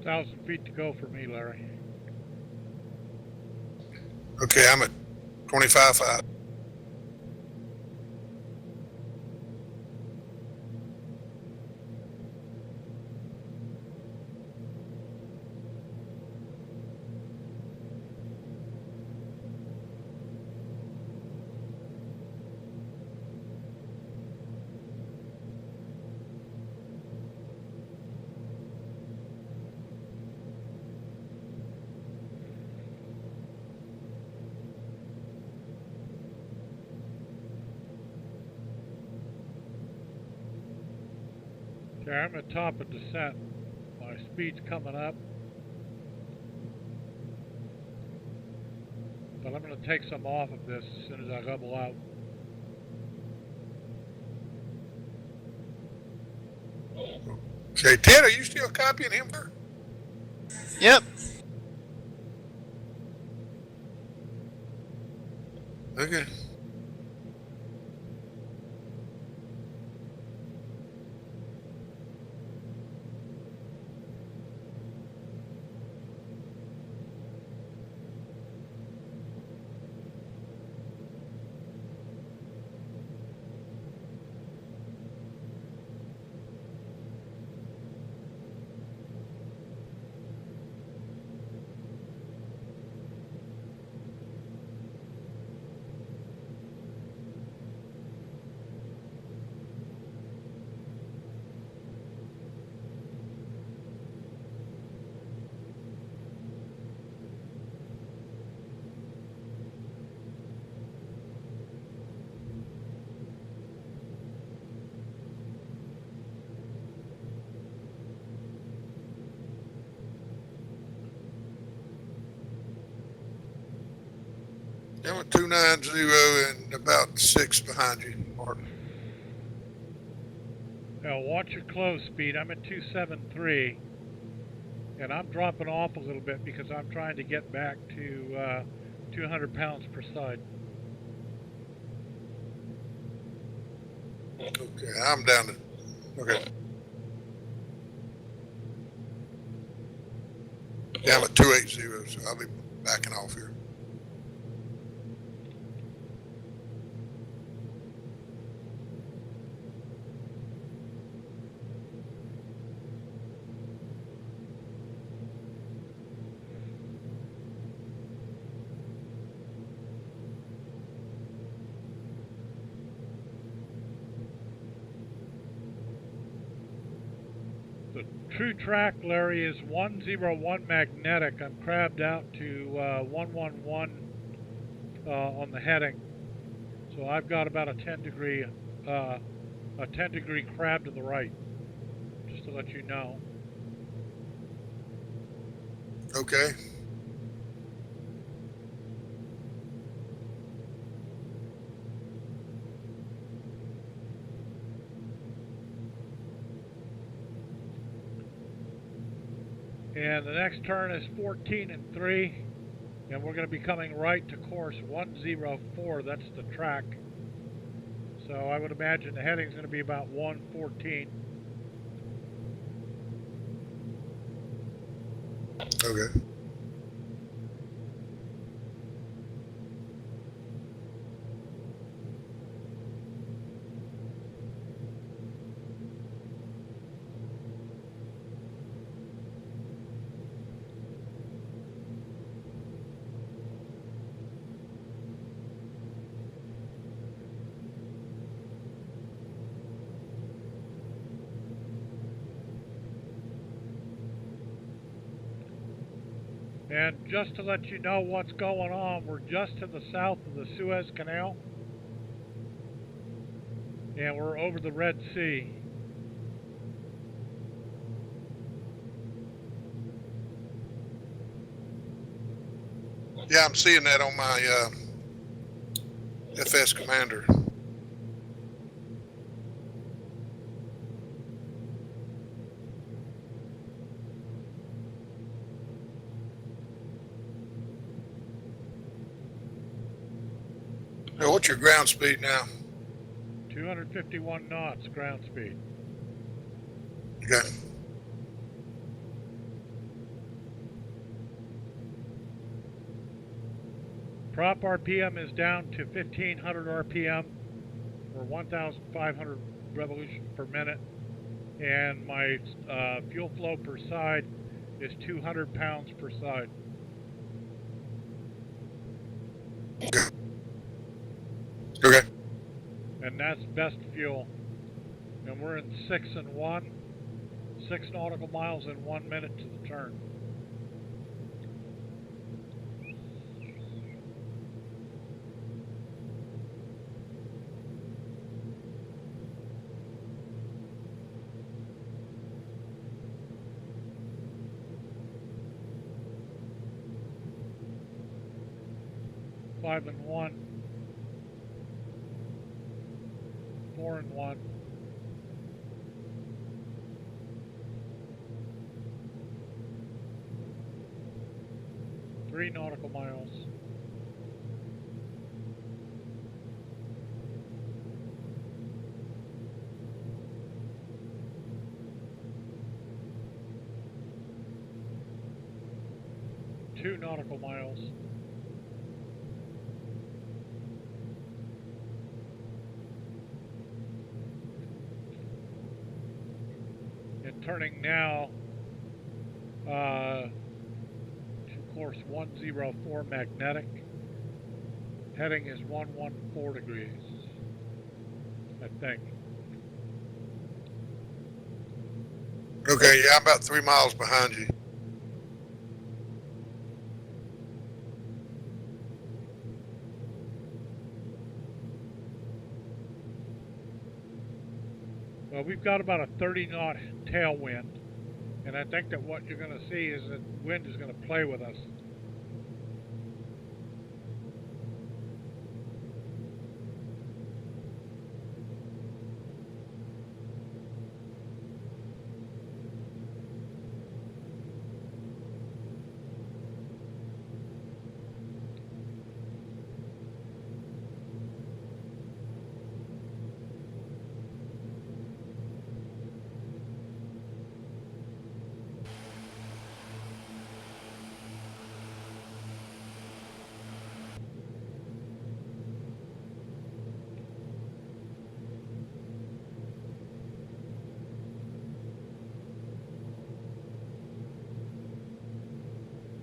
1,000 feet to go for me, Larry. Okay, I'm at 25.5. Okay, I'm at top of descent. My speed's coming up. But I'm going to take some off of this as soon as I level out. Okay, Ted, are you still copying him, sir? Yep. Okay. I'm at 290 and about 6 behind you, Martin. Now watch your close speed. I'm at 273. And I'm dropping off a little bit because I'm trying to get back to 200 pounds per side. Okay, I'm down to, okay. Yeah, I'm at 280, so I'll be backing off here. The true track, Larry, is 101 magnetic. I'm crabbed out to 111 on the heading, so I've got about a 10-degree crab to the right. Just to let you know. Okay. And the next turn is 14 and 3, and we're going to be coming right to course 104. That's the track. So I would imagine the heading's going to be about 114. Okay. And just to let you know what's going on, we're just to the south of the Suez Canal. And we're over the Red Sea. Yeah, I'm seeing that on my FS Commander. Now, what's your ground speed now? 251 knots ground speed. Okay. Prop RPM is down to 1500 RPM, or 1,500 revolutions per minute, and my fuel flow per side is 200 pounds per side. Okay. And that's best fuel. And we're in 6 and 1, 6 nautical miles in 1 minute to the turn. Five and 1, 4 and 1. Three nautical miles. Two nautical miles. And turning now to course 104 magnetic. Heading is 114 degrees, I think. Okay, yeah, I'm about 3 miles behind you. Well, we've got about a 30 knot tailwind, and I think that what you're going to see is that wind is going to play with us.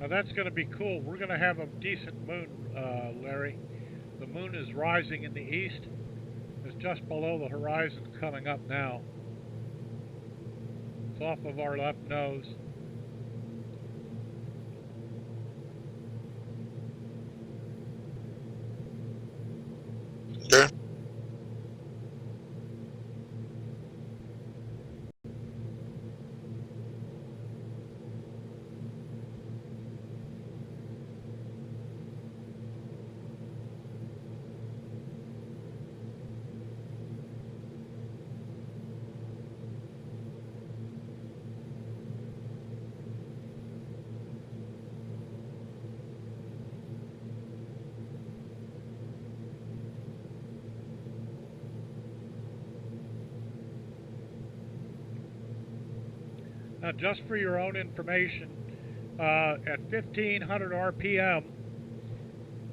Now that's going to be cool. We're going to have a decent moon, Larry. The moon is rising in the east. It's just below the horizon coming up now. It's off of our left nose. Okay. Now, just for your own information, at 1500 RPM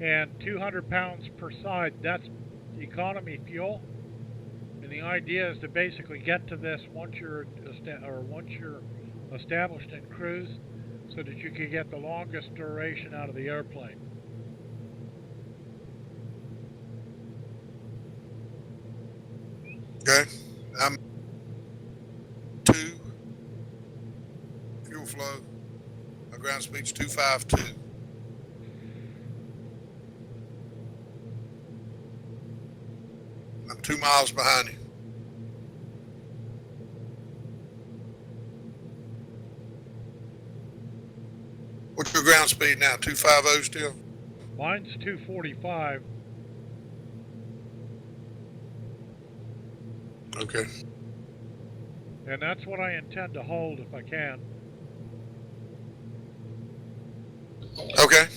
and 200 pounds per side, that's economy fuel. And the idea is to basically get to this once you're established in cruise, so that you can get the longest duration out of the airplane. Okay. I'm 2 fuel flow. My ground speed's 252. I'm 2 miles behind you. What's your ground speed now? 250 still? Mine's 245. Okay. And that's what I intend to hold if I can. Okay.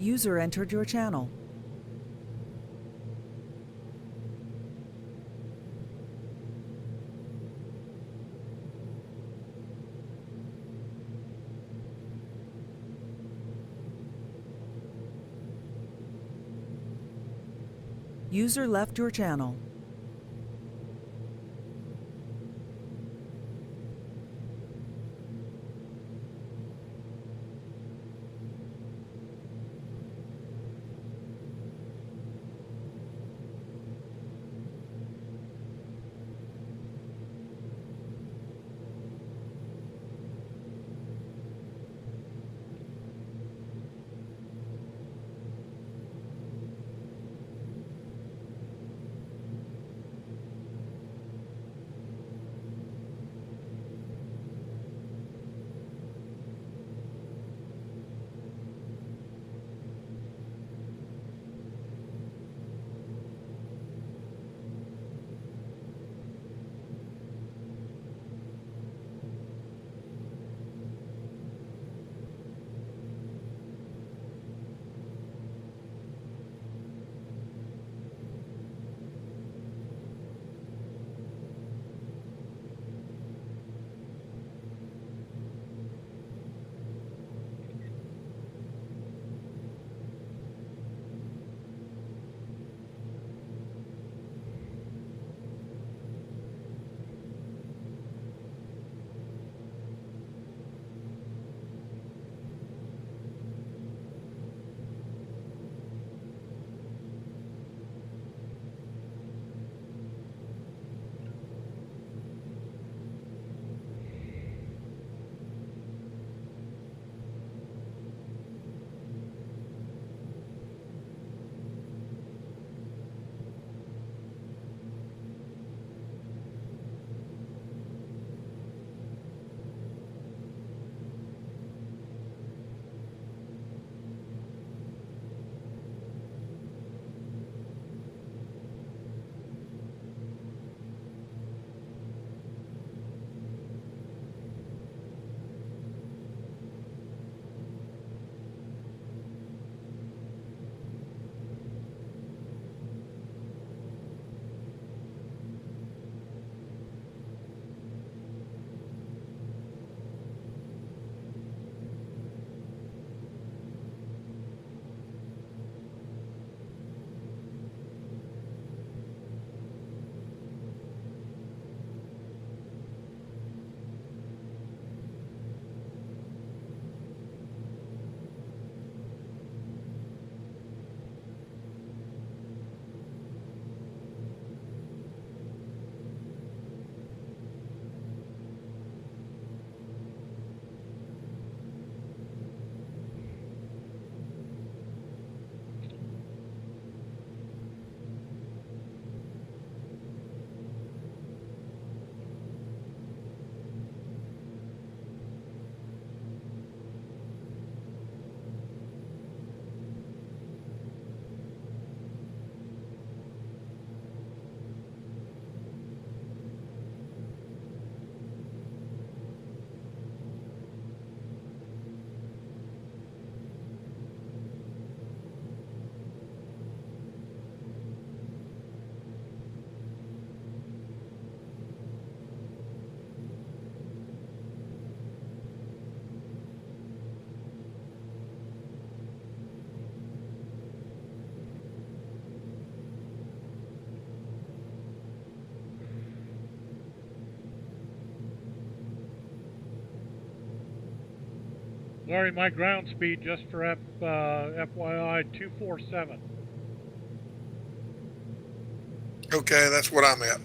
User entered your channel. User left your channel. Larry, my ground speed, just for FYI, 247. Okay, that's what I'm at.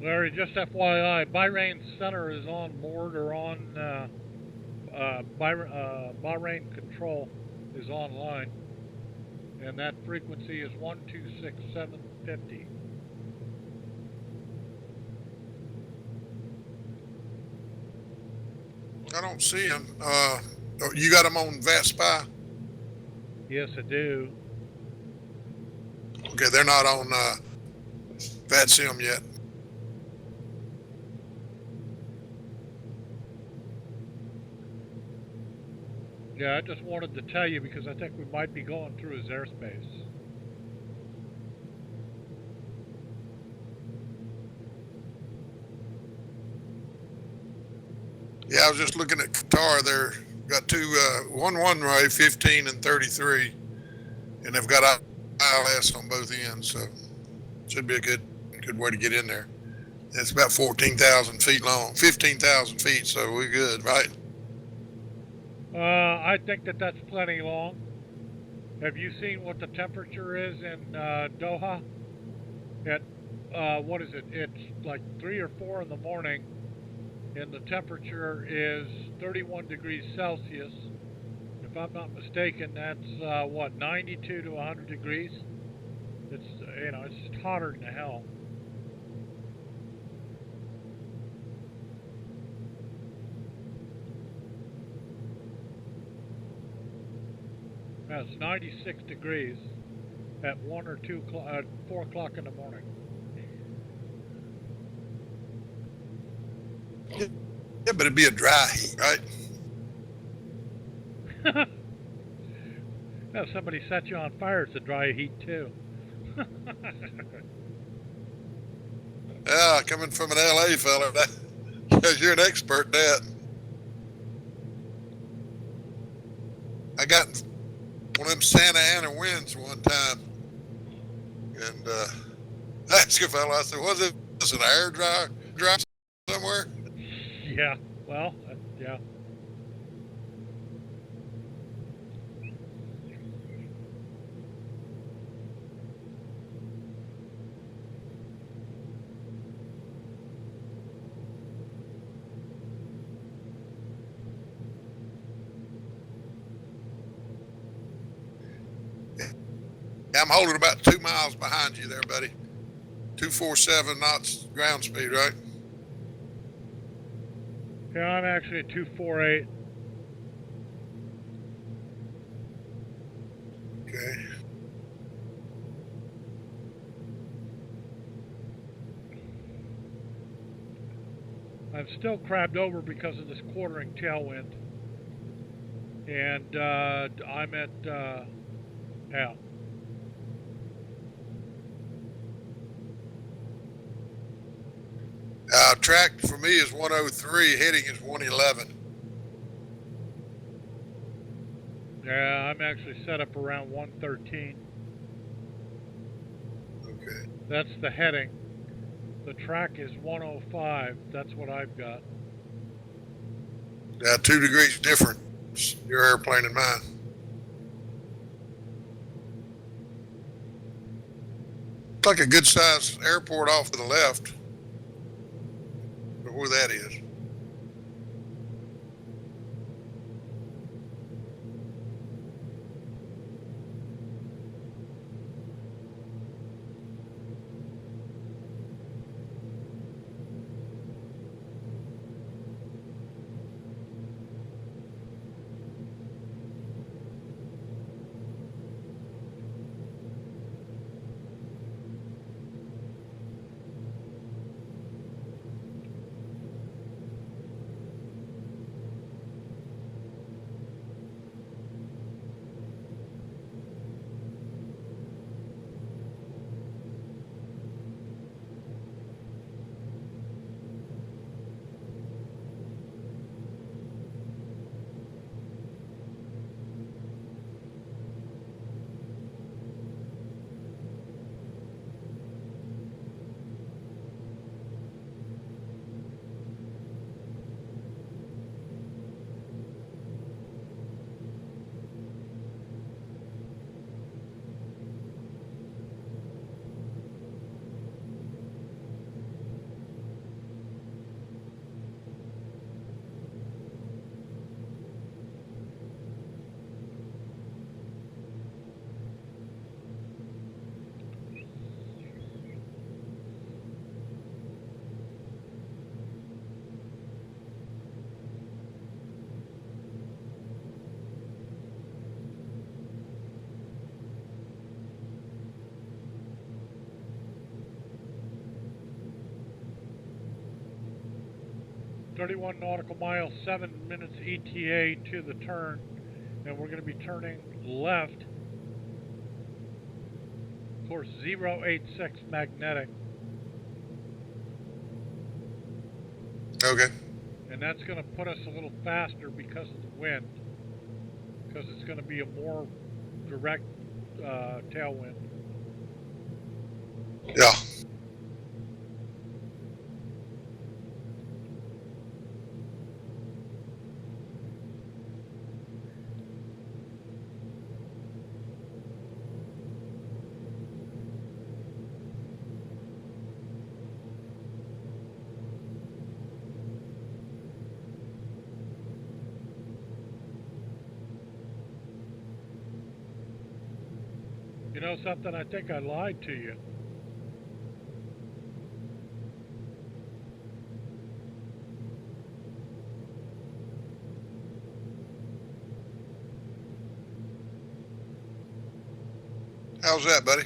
Larry, just FYI, Bahrain Center is on board or on Bahrain Control is online, and that frequency is 126750. I don't see them. You got them on VATSPI? Yes, I do. Okay, they're not on VATSIM yet. Yeah, I just wanted to tell you because I think we might be going through his airspace. Yeah, I was just looking at Qatar. They're got two, one runway, 15 and 33, and they've got ILS on both ends, so should be a good way to get in there. It's about 14,000 feet long, 15,000 feet, so we're good, right? I think that's plenty long. Have you seen what the temperature is in Doha? At what is it? It's like 3 or 4 in the morning, and the temperature is 31 degrees Celsius. If I'm not mistaken, that's what, 92 to 100 degrees. It's it's just hotter than hell. It's 96 degrees at 1 or 2 o'clock, 4 o'clock in the morning. Yeah, but it'd be a dry heat, right? Now, if somebody set you on fire, it's a dry heat too. Yeah, coming from an LA fella, because you're an expert at that. I got one of them Santa Ana winds one time, and I asked a fellow, I said, was this an air dry somewhere? Yeah, well, yeah. I'm holding about 2 miles behind you there, buddy. 247 knots ground speed, right? Yeah, I'm actually at 248. Okay. I'm still crabbed over because of this quartering tailwind. And I'm at, yeah. Track for me is 103, heading is 111. Yeah, I'm actually set up around 113. Okay. That's the heading. The track is 105. That's what I've got. 2 degrees difference, your airplane and mine. Looks like a good sized airport off to the left. But where that is. 31 nautical miles, 7 minutes ETA to the turn, and we're going to be turning left, course 086 magnetic, Okay. and that's going to put us a little faster because of the wind, because it's going to be a more direct tailwind. Yeah. You know something? I think I lied to you. How's that, buddy?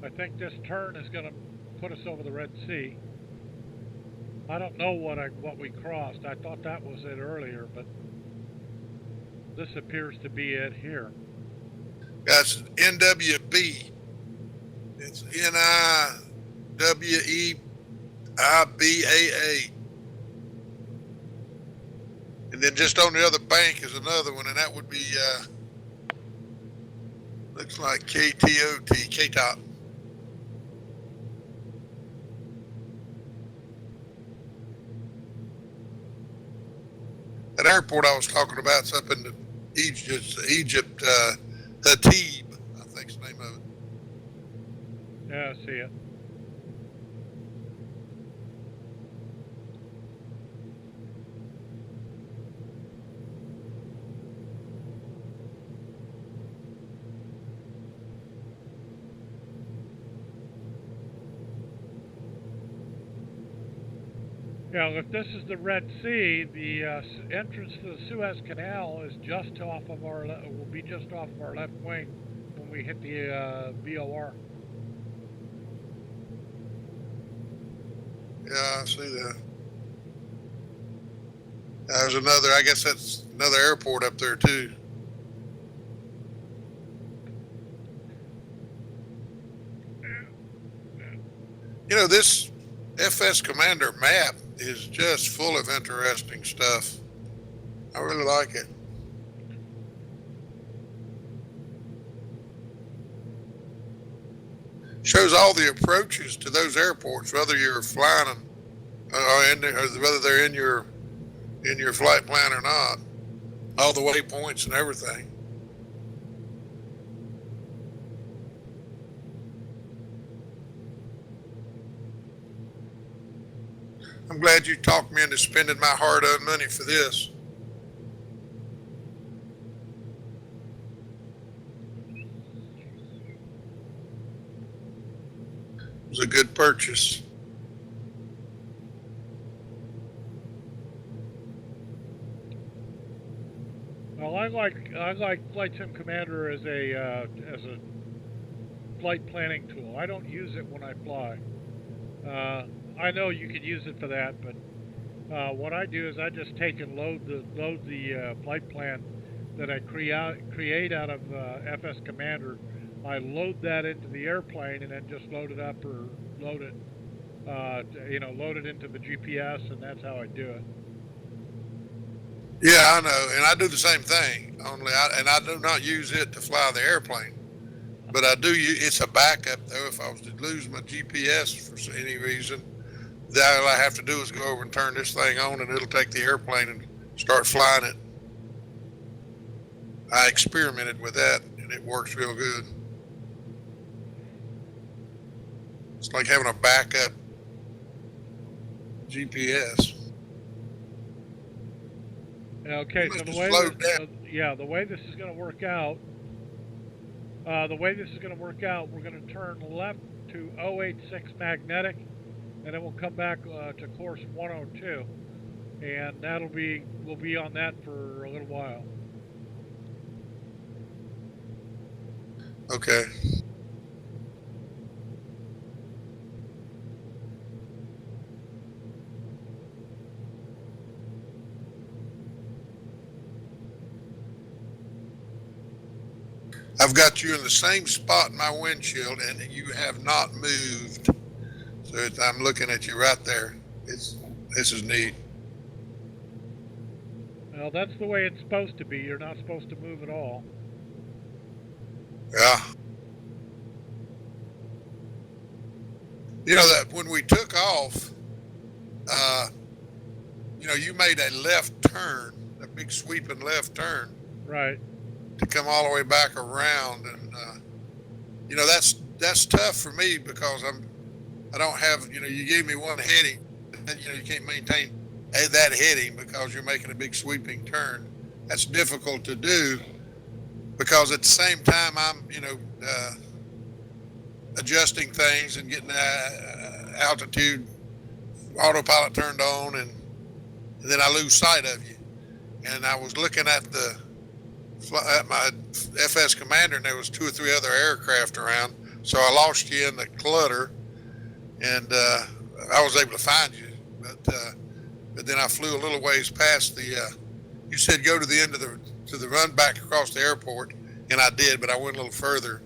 I think this turn is going to put us over the Red Sea. I don't know what we crossed. I thought that was it earlier, but this appears to be it here. That's NWB. It's NIWEIBAA. And then just on the other bank is another one, and that would be, looks like KTOT, KTOP. That airport I was talking about is up in Egypt, Hatib, I think's the name of it. Yeah, I see it. Now, if this is the Red Sea, the entrance to the Suez Canal is just off of our will be just off of our left wing when we hit the VOR. Yeah, I see that. There's another, I guess that's another airport up there too. You know, this FS Commander map is just full of interesting stuff. I really like it. Shows all the approaches to those airports, whether you're flying them or whether they're in your flight plan or not. All the waypoints and everything. I'm glad you talked me into spending my hard-earned money for this. It was a good purchase. Well, I like Flight Sim Commander as a flight planning tool. I don't use it when I fly. I know you could use it for that, but what I do is I just take and load the flight plan that I create out of FS Commander. I load that into the airplane and then just load it up or load it, load it into the GPS, and that's how I do it. Yeah, I know, and I do the same thing. I do not use it to fly the airplane, but I do. It's a backup though. If I was to lose my GPS for any reason, then all I have to do is go over and turn this thing on, and it'll take the airplane and start flying it. I experimented with that, and it works real good. It's like having a backup GPS. Okay, so the way this is going to work out, we're going to turn left to 086 magnetic, and then we'll come back to course 102, and we'll be on that for a little while. Okay. I've got you in the same spot in my windshield, and you have not moved. So I'm looking at you right there. This is neat. Well, that's the way it's supposed to be. You're not supposed to move at all. Yeah. You know that when we took off, you know, you made a left turn, a big sweeping left turn. Right. To come all the way back around, and you know, that's tough for me because I don't have, you know, you gave me one heading, and you know, you can't maintain that heading because you're making a big sweeping turn. That's difficult to do because at the same time I'm, you know, adjusting things and getting altitude, autopilot turned on, and then I lose sight of you. And I was looking at my FS commander, and there was 2 or 3 other aircraft around, so I lost you in the clutter, and I was able to find you, but then I flew a little ways past the. You said go to the end of the run back across the airport, and I did, but I went a little further,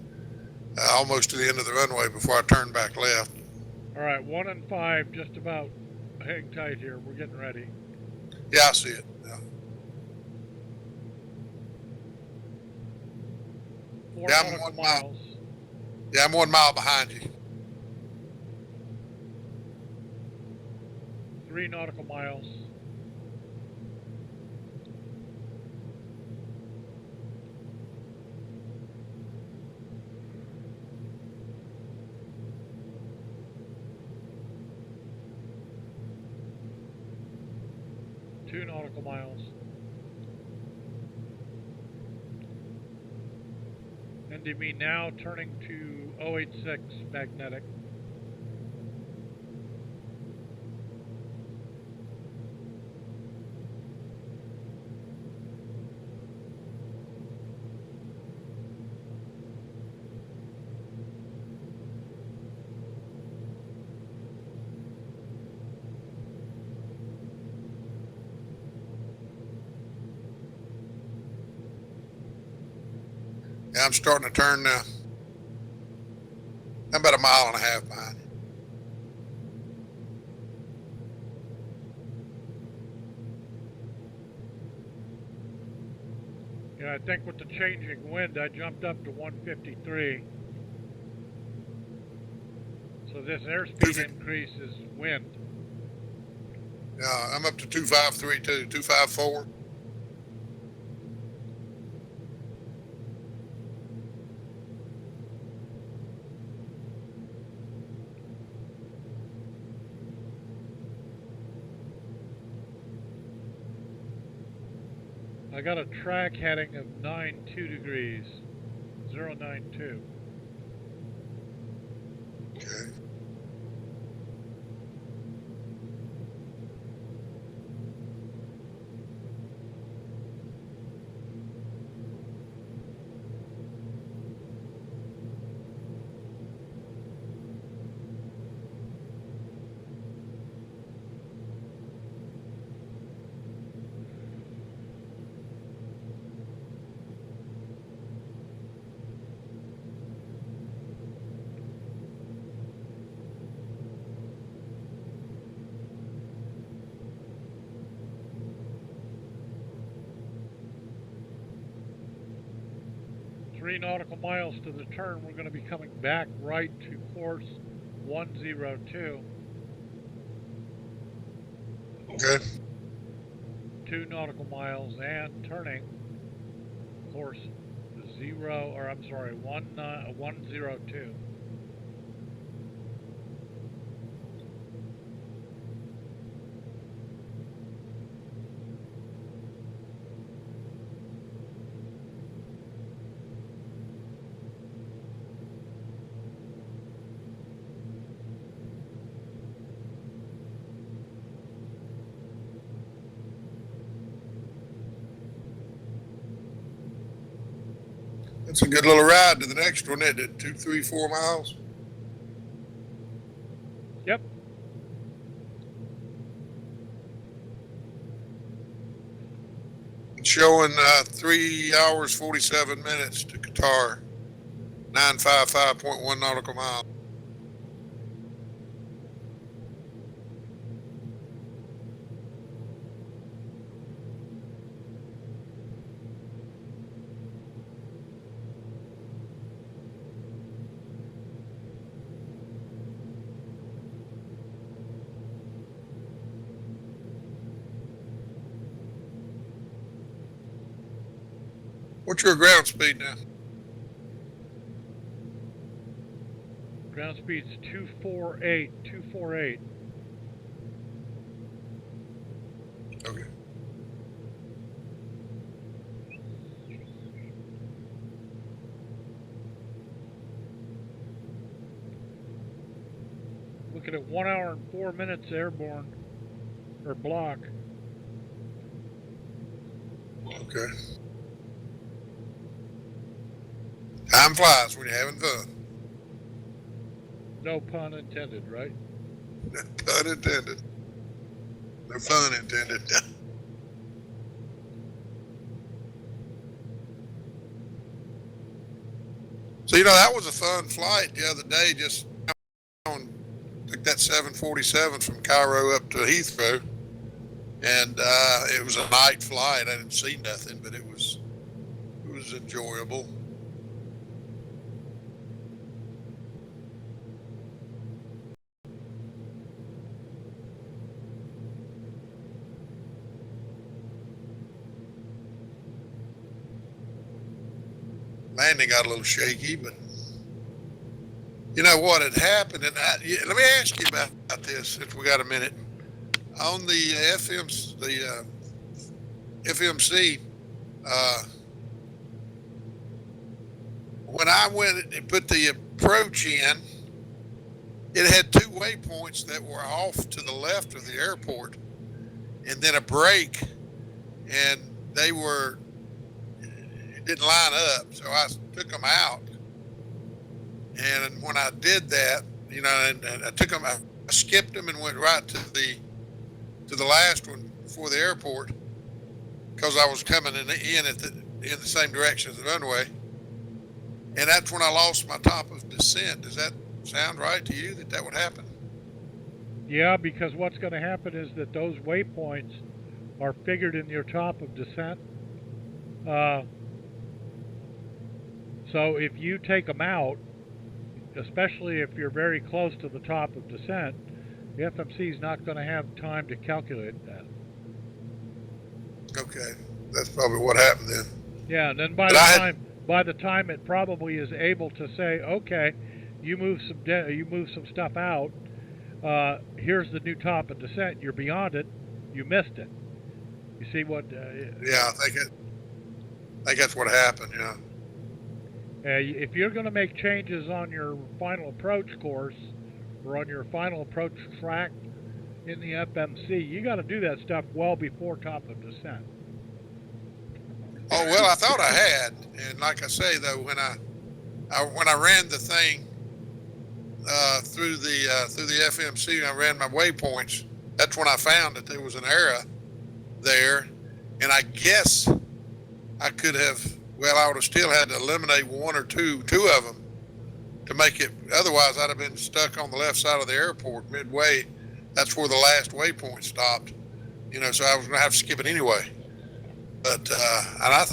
almost to the end of the runway before I turned back left. All right, 1 and 5, just about hang tight here. We're getting ready. Yeah, I see it. Yeah. 4 Yeah, I'm nautical 1 mile. miles. Yeah, I'm 1 mile behind you. 3 nautical miles. Two nautical miles. NDB now turning to 086 magnetic. Yeah, I'm starting to turn now. I'm about 1.5 miles behind you. Yeah, I think with the changing wind, I jumped up to 153. So this airspeed increase is wind. Yeah, I'm up to 2532, 254. I got a track heading of 92 degrees, 092. Okay. Three nautical miles to the turn, we're going to be coming back right to course 102. Okay. 2 nautical miles and turning course 102. That's a good little ride to the next one, isn't it? 2, 3, 4 miles. Yep. It's showing 3 hours 47 minutes to Qatar. 955.1 nautical miles. What's your ground speed now? Ground speed's 248. Okay. Looking at 1 hour and 4 minutes airborne, or block. Okay. Time flies when you're having fun. No pun intended, right? Pun intended. No fun intended. So, that was a fun flight the other day, just took that 747 from Cairo up to Heathrow. And it was a night flight. I didn't see nothing, but it was enjoyable. Landing got a little shaky, but you know what had happened, and let me ask you about this if we got a minute. On the FMC, when I went and put the approach in, it had 2 waypoints that were off to the left of the airport, and then a break, and it didn't line up, so I took them out. And when I did that, and I took them, I skipped them and went right to the last one before the airport, because I was coming in the same direction as the runway. And that's when I lost my top of descent. Does that sound right to you that would happen? Yeah, because what's going to happen is that those waypoints are figured in your top of descent. So if you take them out, especially if you're very close to the top of descent, the FMC is not going to have time to calculate that. Okay, that's probably what happened then. Yeah, and then by the time it probably is able to say, okay, you move some stuff out. Here's the new top of descent. You're beyond it. You missed it. You see what? Yeah, I think that's what happened. Yeah. If you're going to make changes on your final approach course or on your final approach track in the FMC, you got to do that stuff well before top of descent. Oh well, I thought I had, and like I say though, when I ran the thing through the FMC, I ran my waypoints. That's when I found that there was an error there, and I guess I could have. Well, I would have still had to eliminate one or two of them to make it. Otherwise, I'd have been stuck on the left side of the airport midway. That's where the last waypoint stopped. So I was going to have to skip it anyway. But and I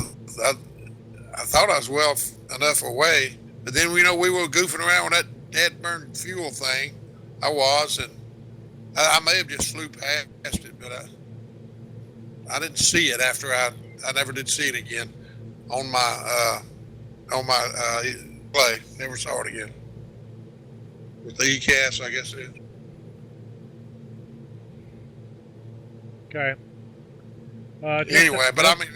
thought I was well enough away. But then we were goofing around with that dead burn fuel thing. I was, and I may have just flew past it, but I didn't see it after I never did see it again. On my play, never saw it again. With the ECAS, I guess it is. Okay. Anyway, but I mean,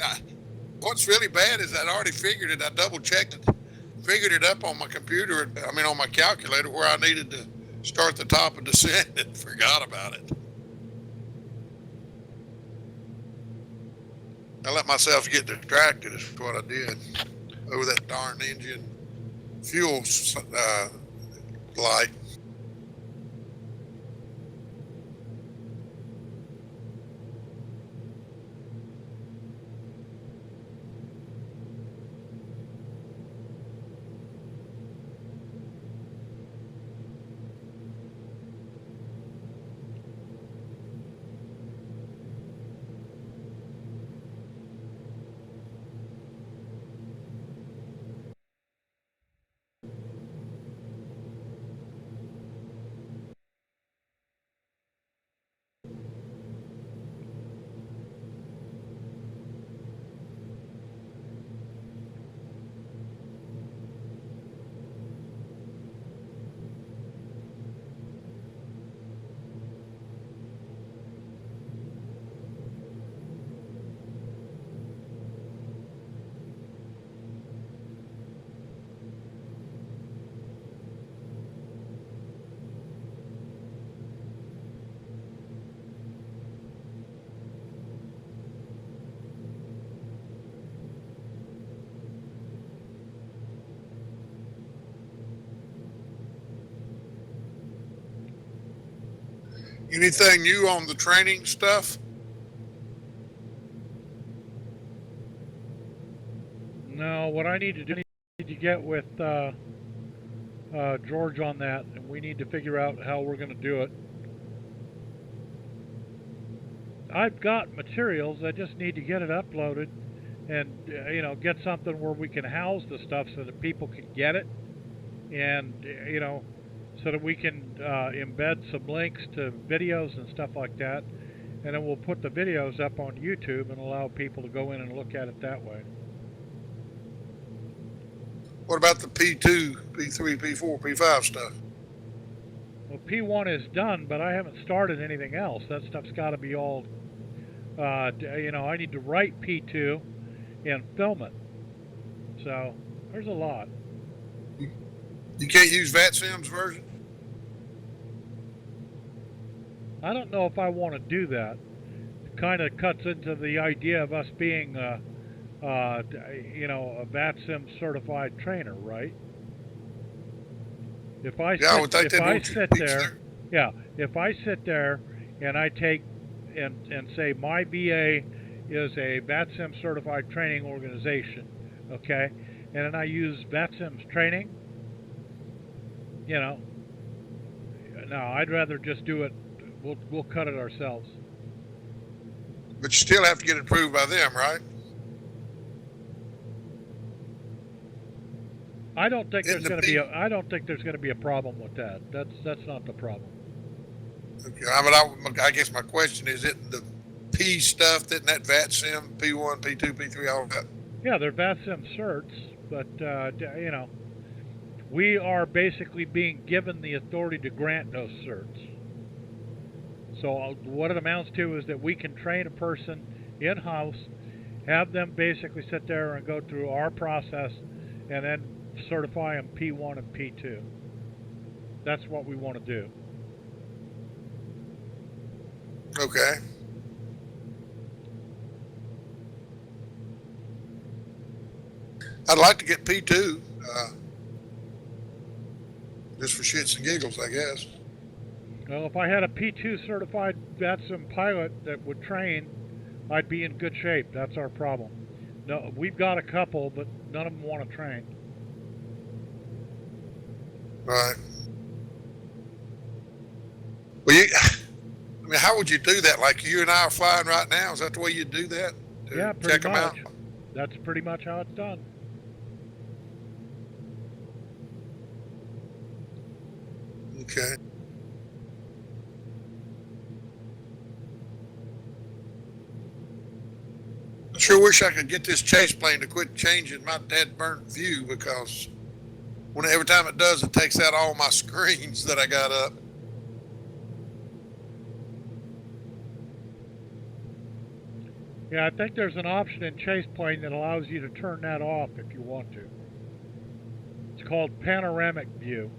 what's really bad is I'd already figured it. I double checked it, figured it up on my computer. On my calculator where I needed to start the top of descent and forgot about it. I let myself get distracted is what I did over that darn engine fuel light. Anything new on the training stuff? No, what I need to do, I need to get with George on that, and we need to figure out how we're going to do it. I've got materials. I just need to get it uploaded and get something where we can house the stuff so that people can get it, and so that we can embed some links to videos and stuff like that, and then we'll put the videos up on YouTube and allow people to go in and look at it that way. What about the P2, P3, P4, P5 stuff? Well, P1 is done, but I haven't started anything else. That stuff's got to be all, I need to write P2 and film it. So there's a lot. You can't use VATSIM's version? I don't know if I want to do that. It kind of cuts into the idea of us being, a VATSIM certified trainer, right? If I sit there and I take and say my VA is a VATSIM certified training organization, okay, and then I use VATSIM's training, no, I'd rather just do it. We'll cut it ourselves. But you still have to get it approved by them, right? I don't think there's going to be a problem with that. That's not the problem. Okay, I guess my question is, it the P stuff, isn't that VATSIM, P1, P2, P3, all of that? Yeah, they're VATSIM certs, but we are basically being given the authority to grant those certs. So what it amounts to is that we can train a person in-house, have them basically sit there and go through our process, and then certify them P1 and P2. That's what we want to do. Okay. I'd like to get P2, just for shits and giggles, I guess. Well, if I had a P2 certified VATSIM pilot that would train, I'd be in good shape. That's our problem. No, we've got a couple, but none of them want to train. Right. Well, how would you do that? Like you and I are flying right now? Is that the way you do that? Yeah, pretty much. That's pretty much how it's done. Okay. I sure wish I could get this chase plane to quit changing my dead burnt view, because every time it does, it takes out all my screens that I got up. Yeah, I think there's an option in Chase Plane that allows you to turn that off if you want to. It's called panoramic view.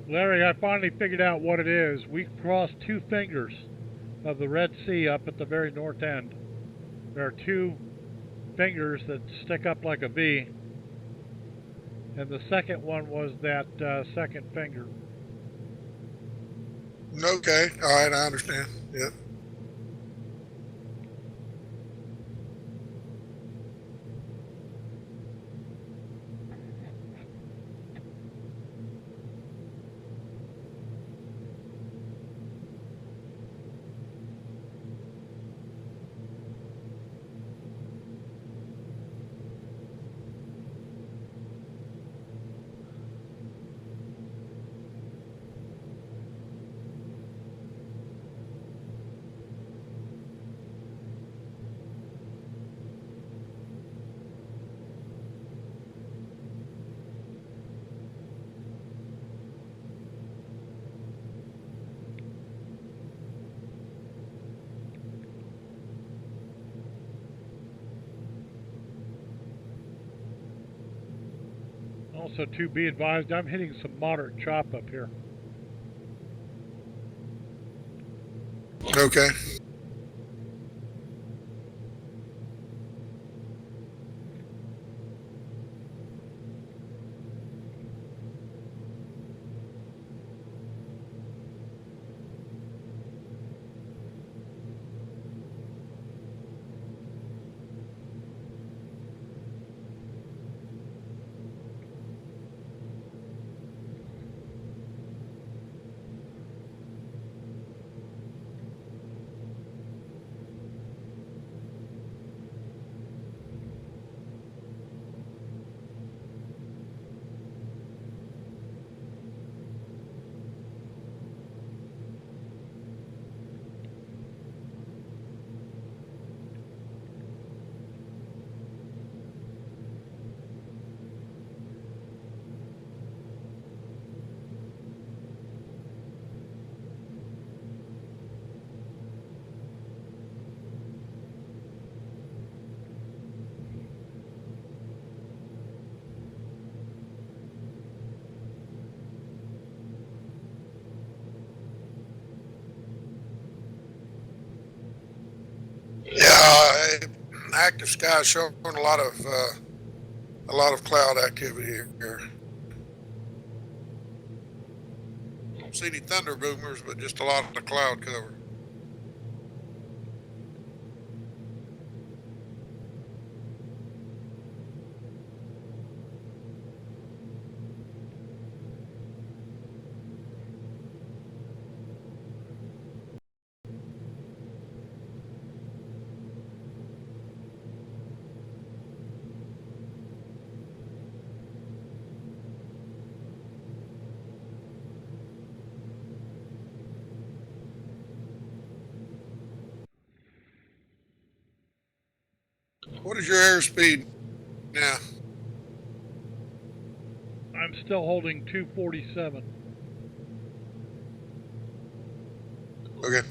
Larry, I finally figured out what it is. We crossed two fingers of the Red Sea up at the very north end. There are two fingers that stick up like a V, and the second one was that second finger. Okay. All right. I understand. Yeah. Also, to be advised, I'm hitting some moderate chop up here. Okay. Yeah, active sky showing a lot of cloud activity here. Don't see any thunder boomers, but just a lot of cloud cover. What is your airspeed now? I'm still holding 247. Okay.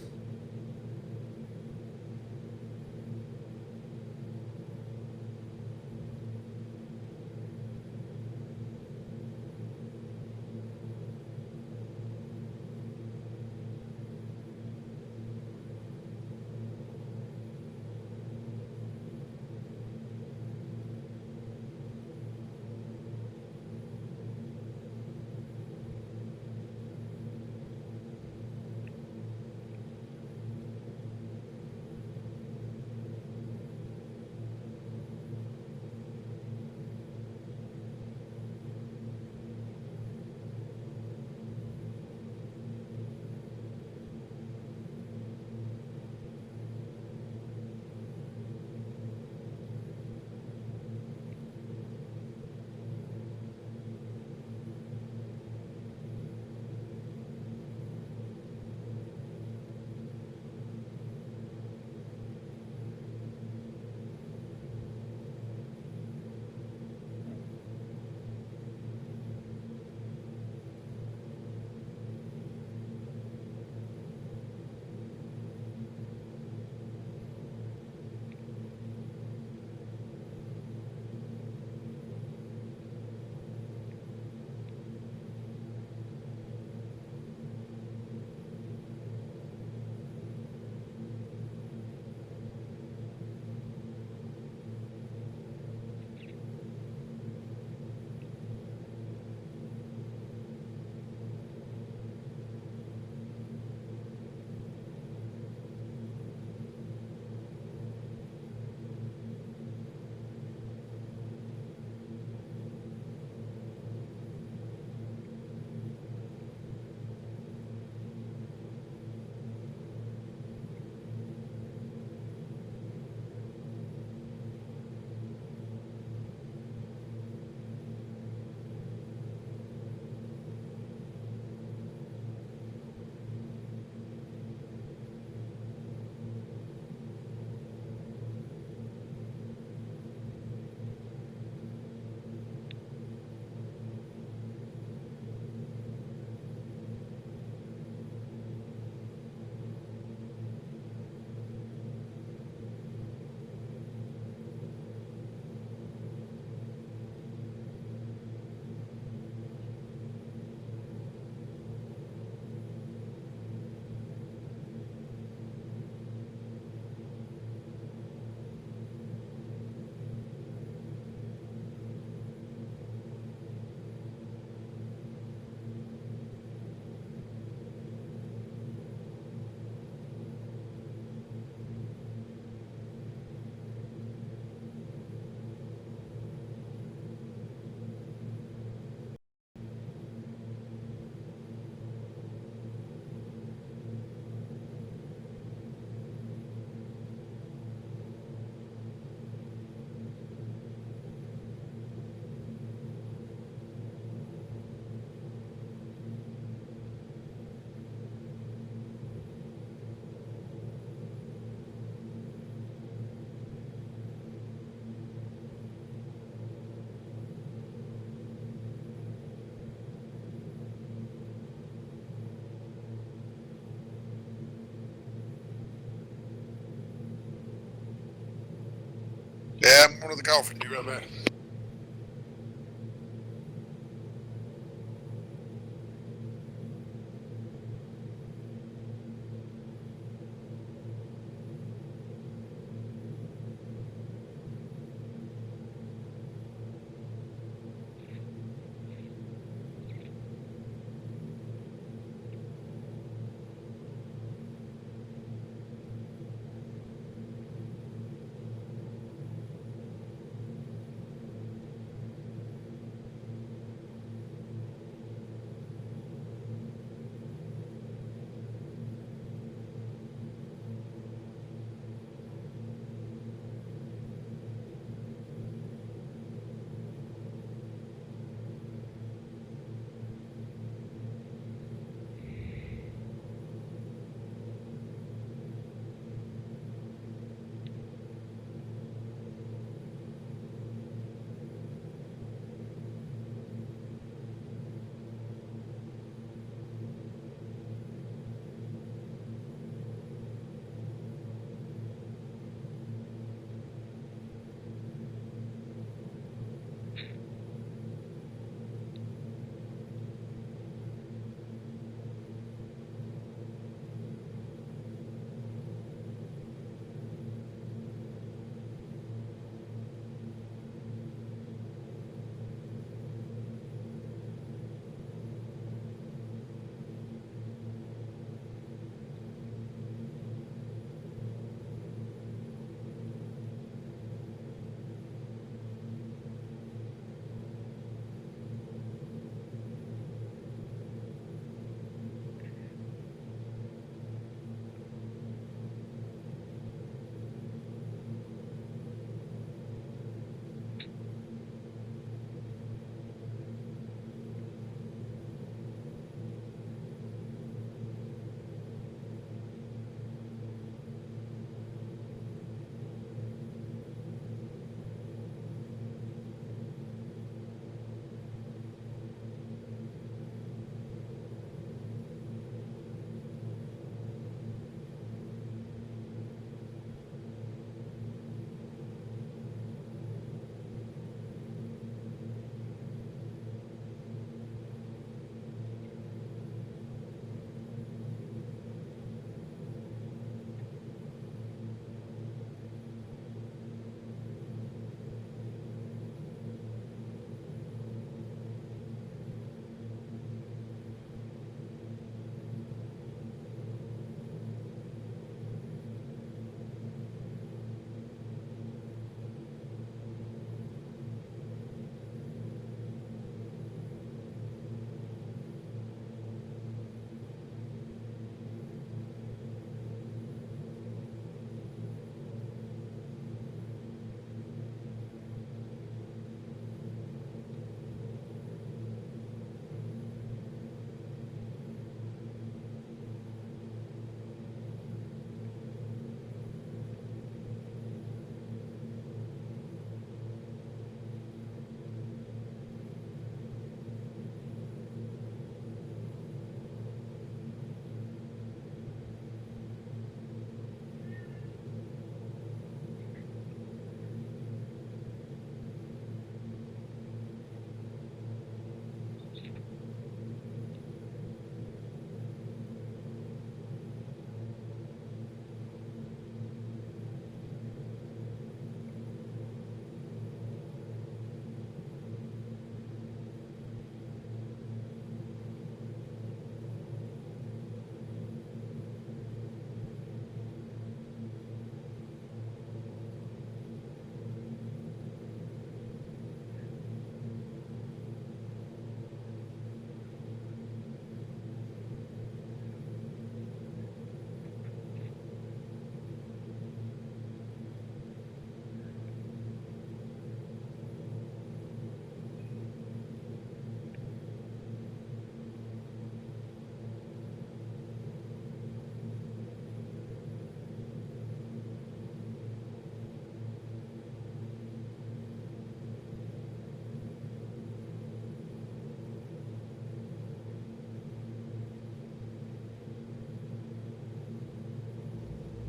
on to the coffee. Be right back.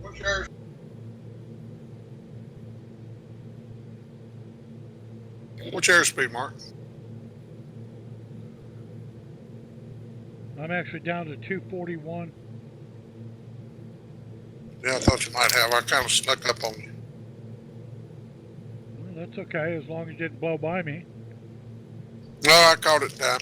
What's yours? What's your airspeed, Mark? I'm actually down to 241. Yeah, I thought you might have. I kind of snuck up on you. Well, that's okay, as long as you didn't blow by me. No, I caught it in time.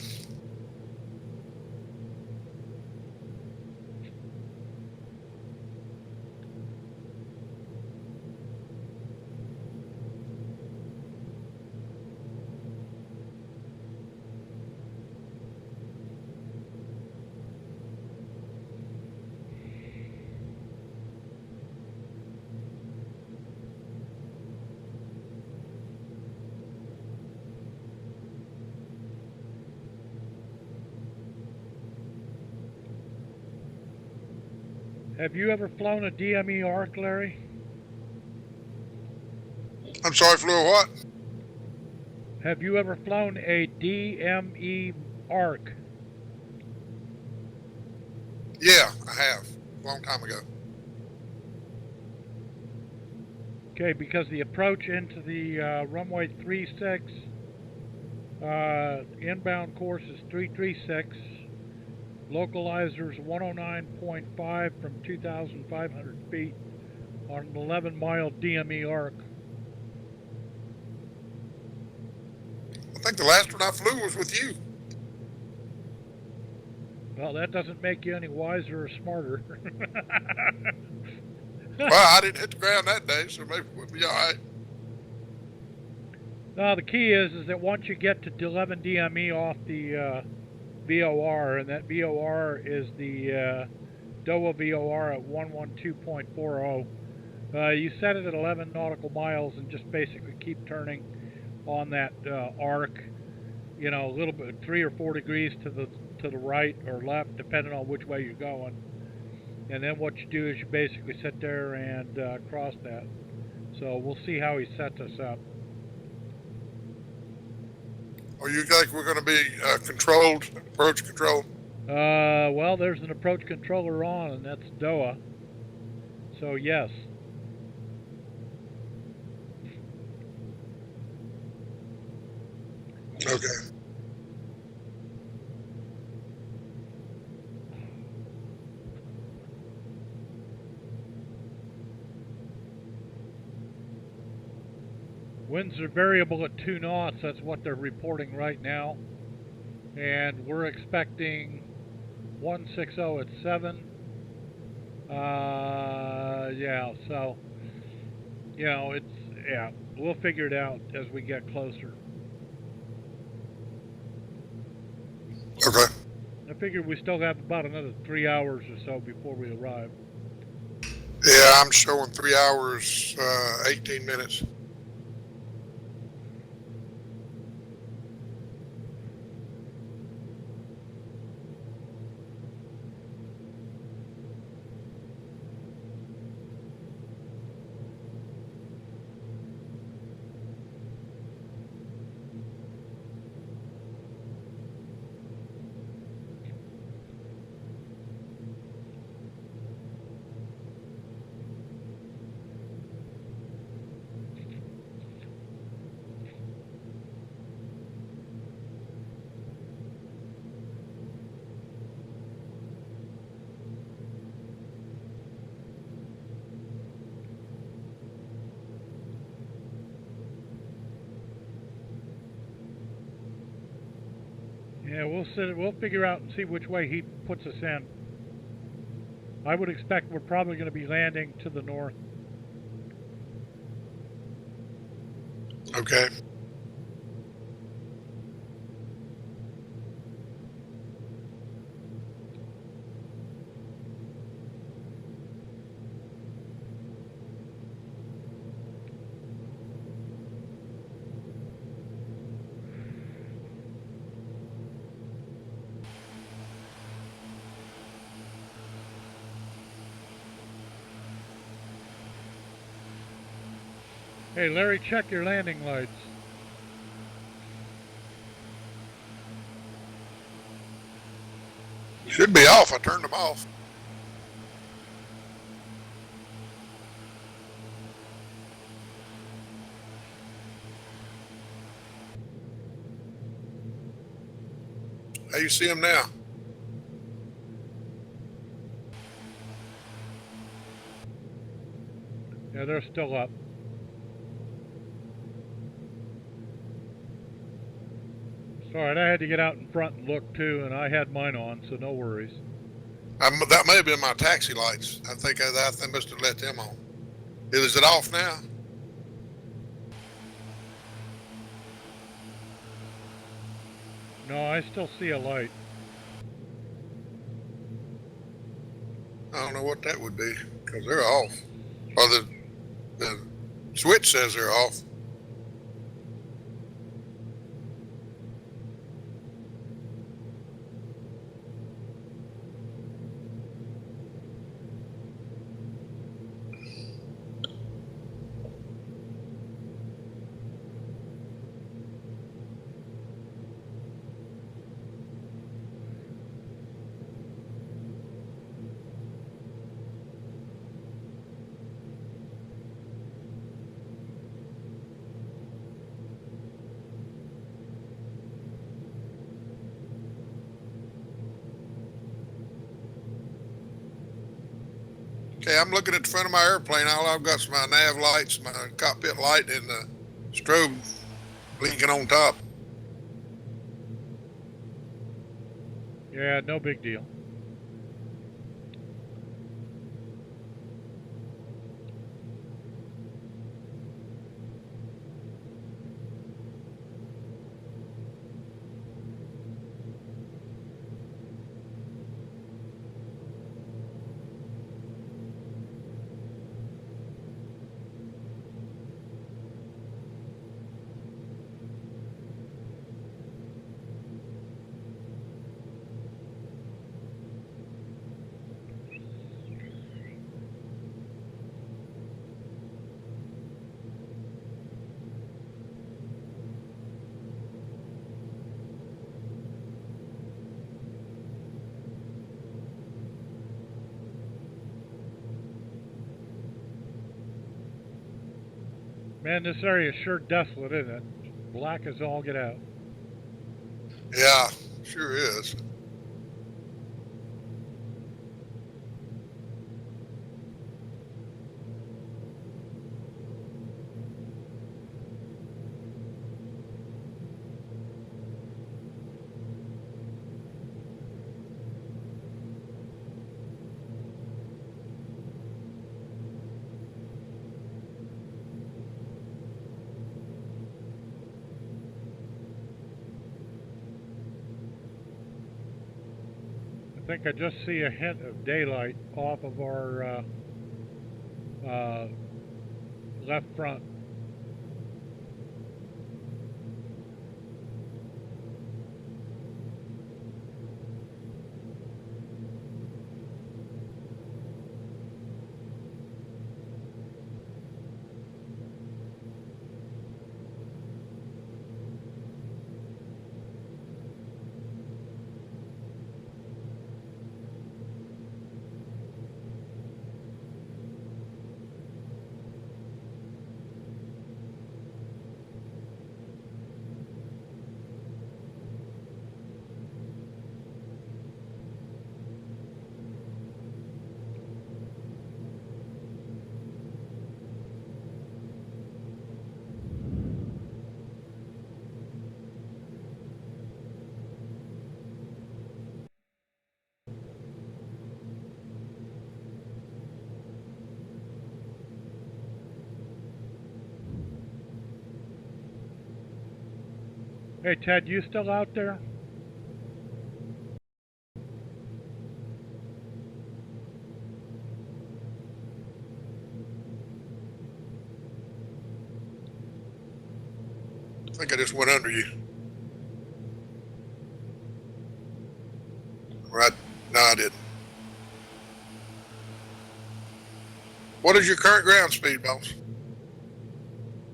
Have you ever flown a DME ARC, Larry? I'm sorry, flew a what? Have you ever flown a DME ARC? Yeah, I have. A long time ago. Okay, because the approach into the runway 36 inbound course is 336. Localizer's 109.5 from 2,500 feet on an 11-mile DME arc. I think the last one I flew was with you. Well, that doesn't make you any wiser or smarter. Well, I didn't hit the ground that day, so maybe we'll be all right. No, the key is that once you get to 11 DME off the VOR, and that VOR is the Doha VOR at 112.40, you set it at 11 nautical miles and just basically keep turning on that arc, you know, a little bit, 3 or 4 degrees to the right or left, depending on which way you're going. And then what you do is you basically sit there and cross that. So we'll see how he sets us up. Or you think we're going to be controlled, approach control? Well, there's an approach controller on, and that's Doha. So yes. Okay. Winds are variable at 2 knots. That's what they're reporting right now. And we're expecting 160 at 7. Yeah, so, you know, we'll figure it out as we get closer. Okay. I figure we still have about another 3 hours or so before we arrive. Yeah, I'm showing 3 hours, 18 minutes. Yeah, we'll figure out and see which way he puts us in. I would expect we're probably going to be landing to the north. Okay. Hey, Larry, check your landing lights. Should be off. I turned them off. How you see them now? Yeah, they're still up. Sorry, I had to get out in front and look too, and I had mine on, so no worries. That may have been my taxi lights. I think I must have let them on. Is it off now? No, I still see a light. I don't know what that would be because they're off. Or the switch says they're off. Okay, I'm looking at the front of my airplane. All I've got is my nav lights, my cockpit light, and the strobe blinking on top. Yeah, no big deal. Man, this area is sure desolate, isn't it? Black as all get out. Yeah, sure is. I think I just see a hint of daylight off of our left front. Hey, Ted, you still out there? I think I just went under you. Right? No, I didn't. What is your current ground speed, boss?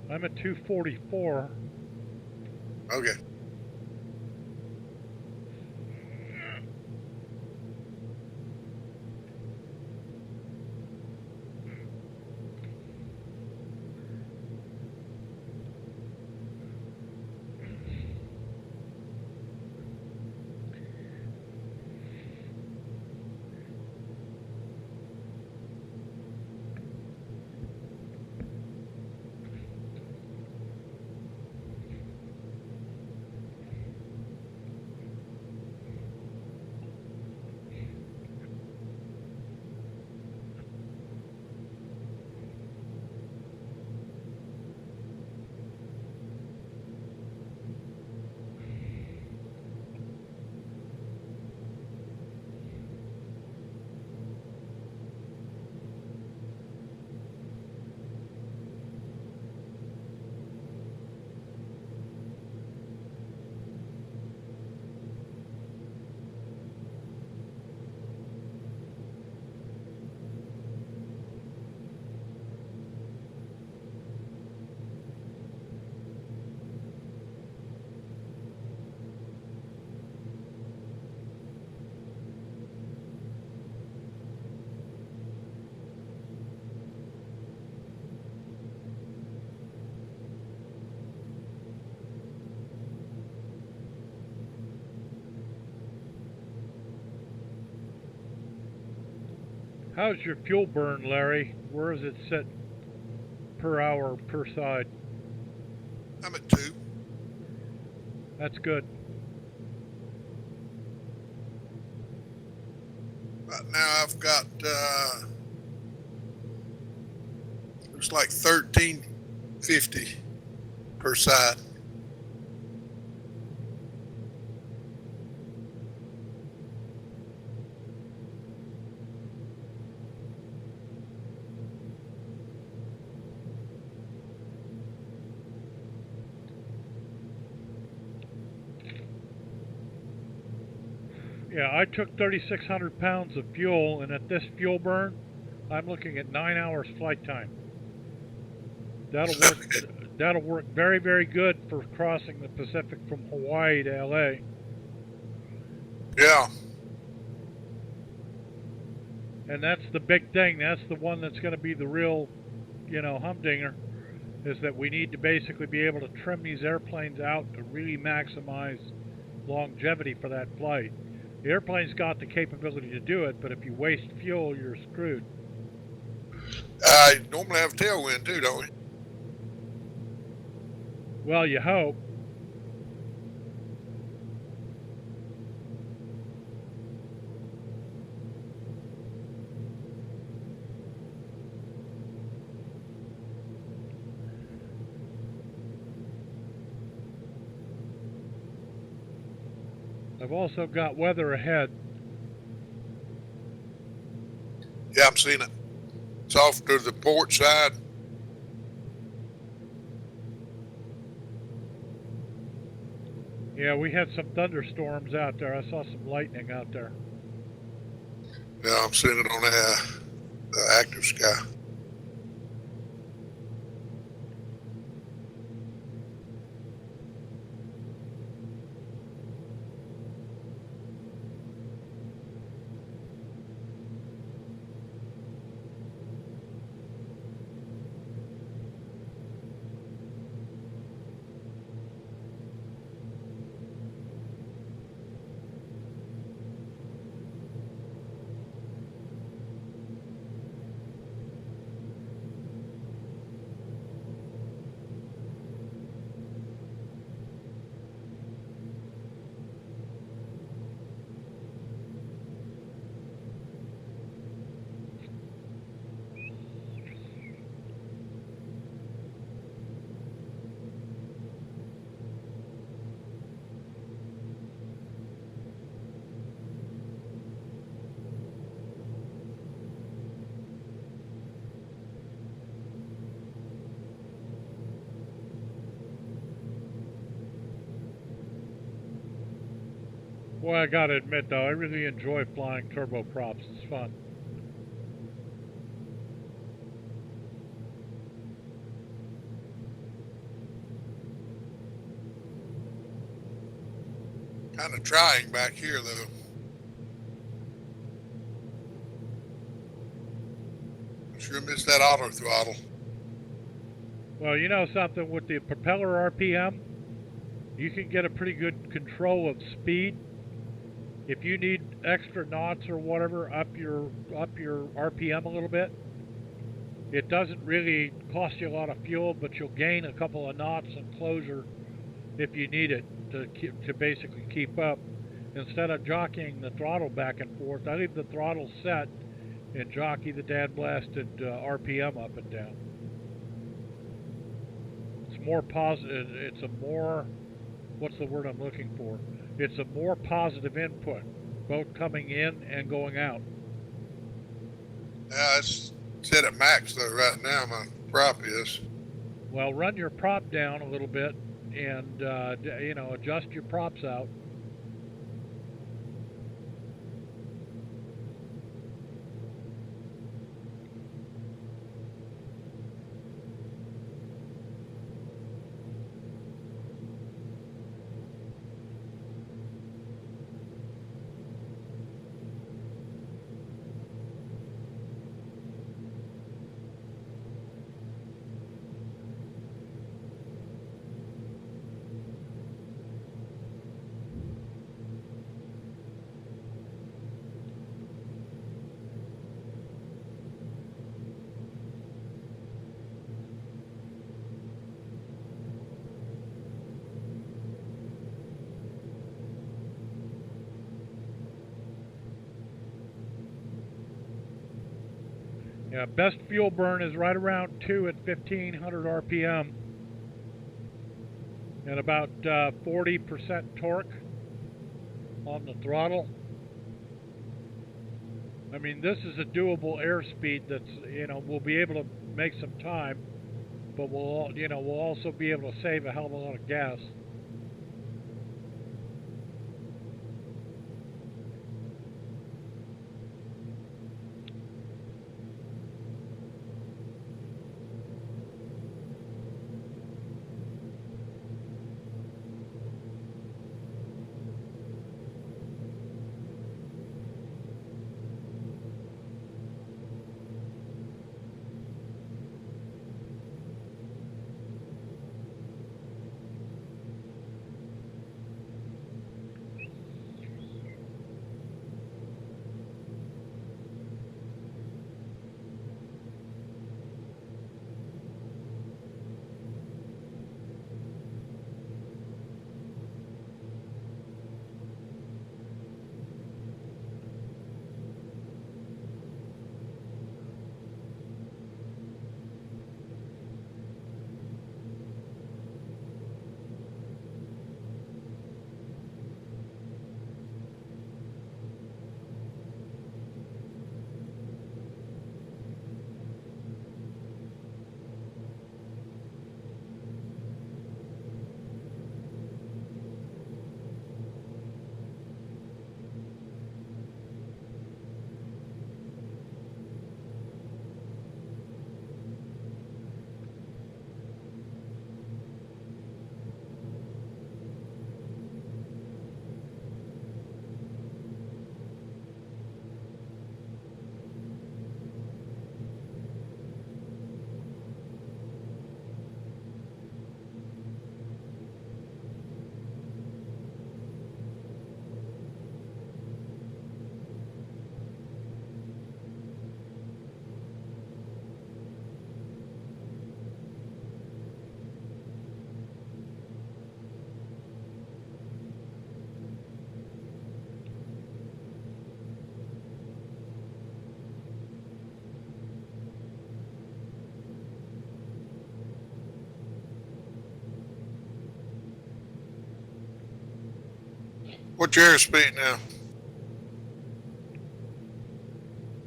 I'm at 244. Okay. How's your fuel burn, Larry? Where does it sit per hour per side? I'm at 2. That's good. Right now I've got, looks like 1350 per side. Yeah, I took 3,600 pounds of fuel, and at this fuel burn, I'm looking at 9 hours flight time. That'll work. That'll work very, very good for crossing the Pacific from Hawaii to LA. Yeah. And that's the big thing. That's the one that's going to be the real, humdinger, is that we need to basically be able to trim these airplanes out to really maximize longevity for that flight. The airplane's got the capability to do it, but if you waste fuel, you're screwed. I normally have tailwind too, don't we? Well, you hope. I've also got weather ahead. Yeah, I'm seeing it. It's off to the port side. Yeah, we had some thunderstorms out there. I saw some lightning out there. Yeah, I'm seeing it on the active sky. Boy, I gotta admit though, I really enjoy flying turboprops. It's fun. Kind of trying back here though. Sure missed that auto throttle. Well, you know something, with the propeller RPM, you can get a pretty good control of speed. If you need extra knots or whatever, up your RPM a little bit. It doesn't really cost you a lot of fuel, but you'll gain a couple of knots and closure if you need it to basically keep up. Instead of jockeying the throttle back and forth, I leave the throttle set and jockey the dad blasted RPM up and down. It's more positive. It's a more, what's the word I'm looking for? It's a more positive input, both coming in and going out. Yeah, it's set at max though right now. My prop is. Well, run your prop down a little bit and adjust your props out. Yeah, best fuel burn is right around 2 at 1500 RPM and about 40% torque on the throttle. I mean, this is a doable airspeed that's, we'll be able to make some time, but we'll also be able to save a hell of a lot of gas. What's your airspeed now?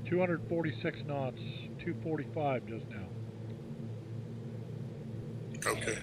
246 knots, 245 just now. Okay.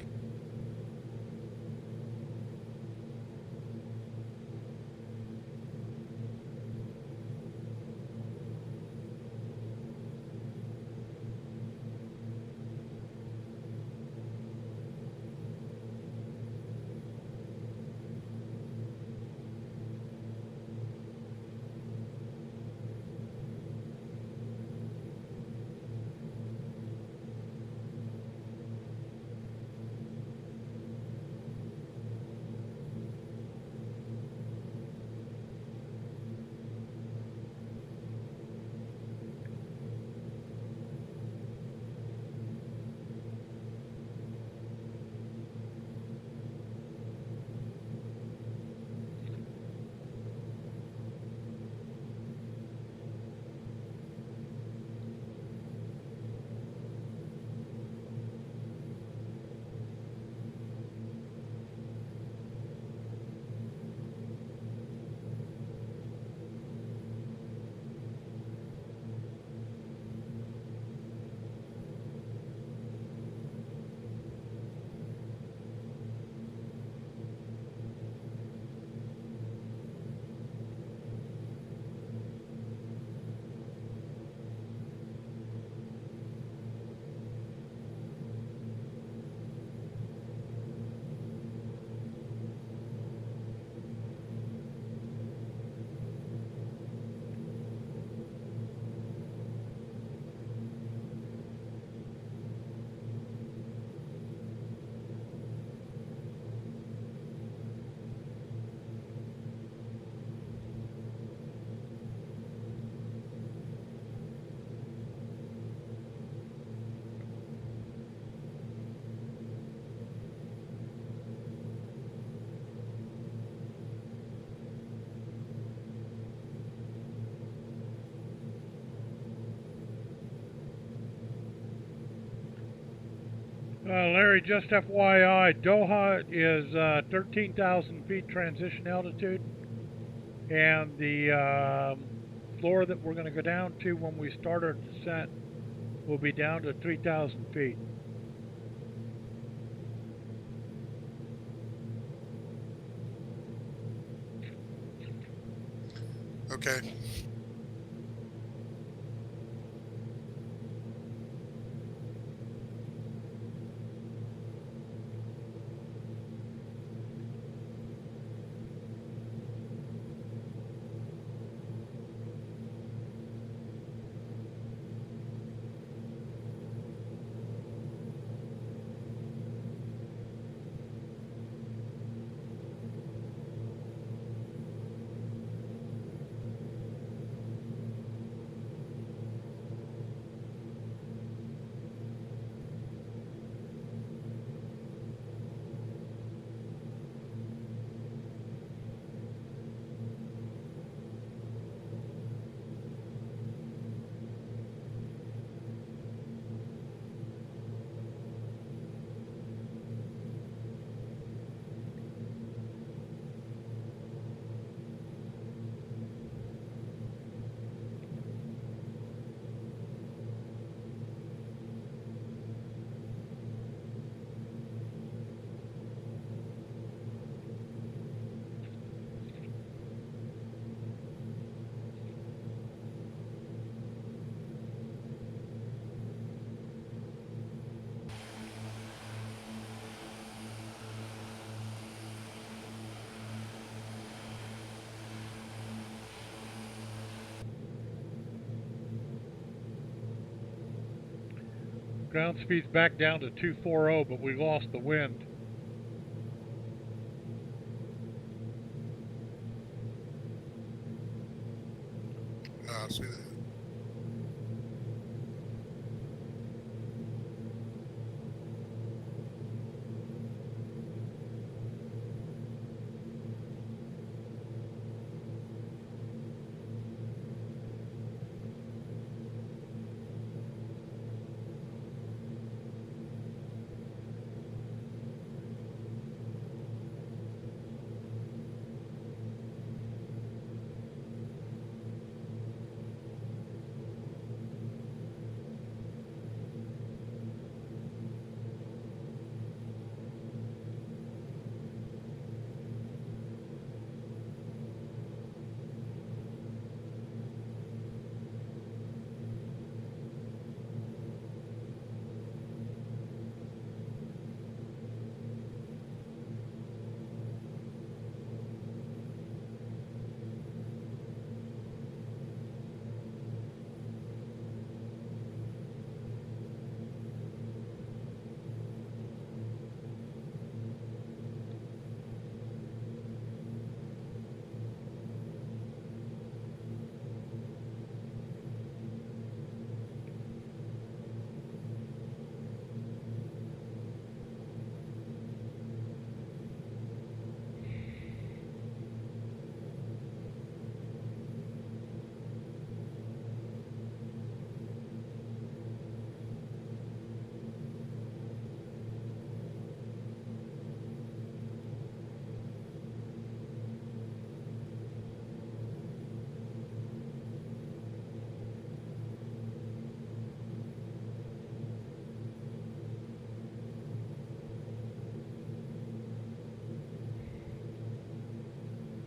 Larry, just FYI, Doha is 13,000 feet transition altitude, and the floor that we're going to go down to when we start our descent will be down to 3,000 feet. Okay. Ground speed's back down to 240, but we lost the wind. I see that.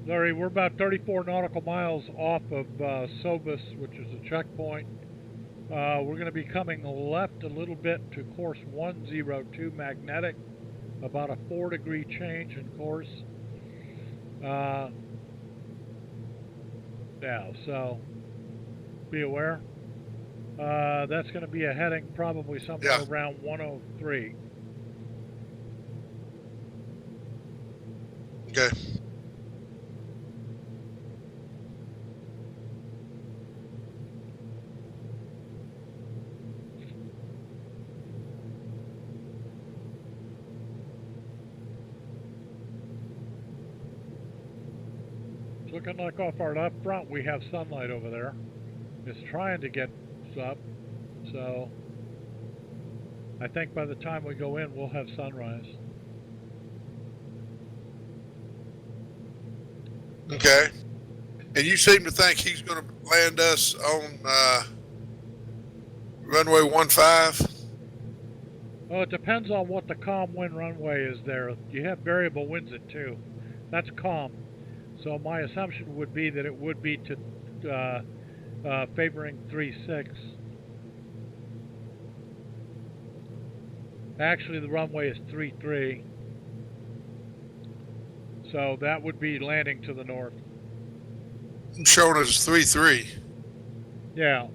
Larry, we're about 34 nautical miles off of Sobus, which is a checkpoint. We're going to be coming left a little bit to course 102 magnetic, about a 4-degree change in course. Yeah, so be aware. That's going to be a heading probably somewhere around 103. Okay. It's looking like off our left front we have sunlight over there. It's trying to get up, so I think by the time we go in, we'll have sunrise. Okay. And you seem to think he's going to land us on runway 15? Well, it depends on what the calm wind runway is there. You have variable winds at 2. That's calm. So my assumption would be that it would be to favoring 3-6. Actually, the runway is 3-3. So that would be landing to the north. I'm showing us 3-3. Yeah.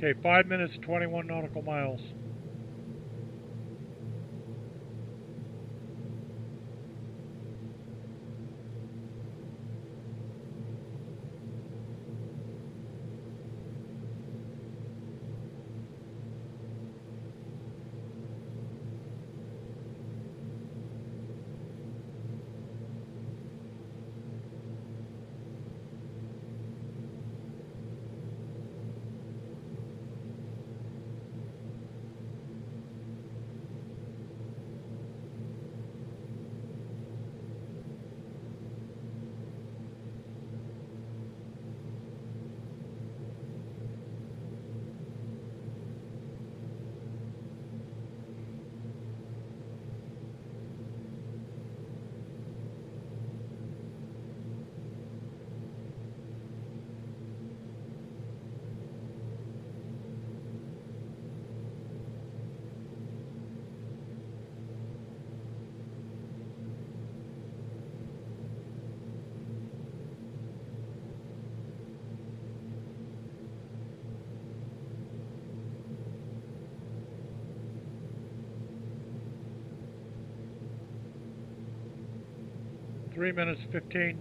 Okay, 5 minutes, 21 nautical miles. Three minutes, 15.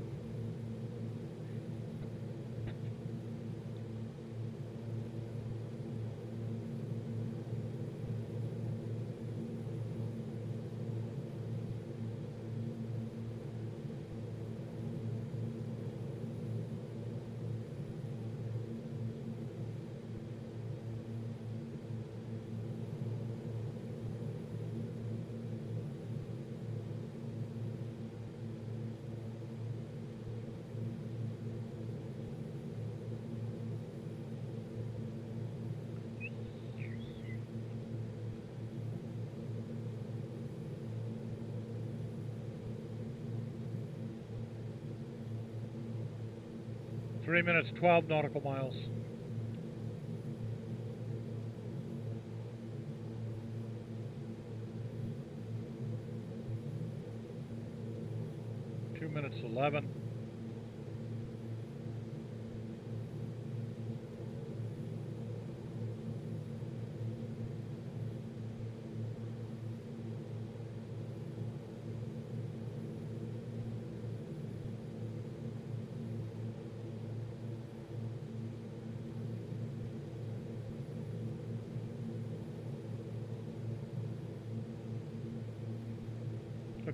Three minutes, 12 nautical miles. Two minutes, 11.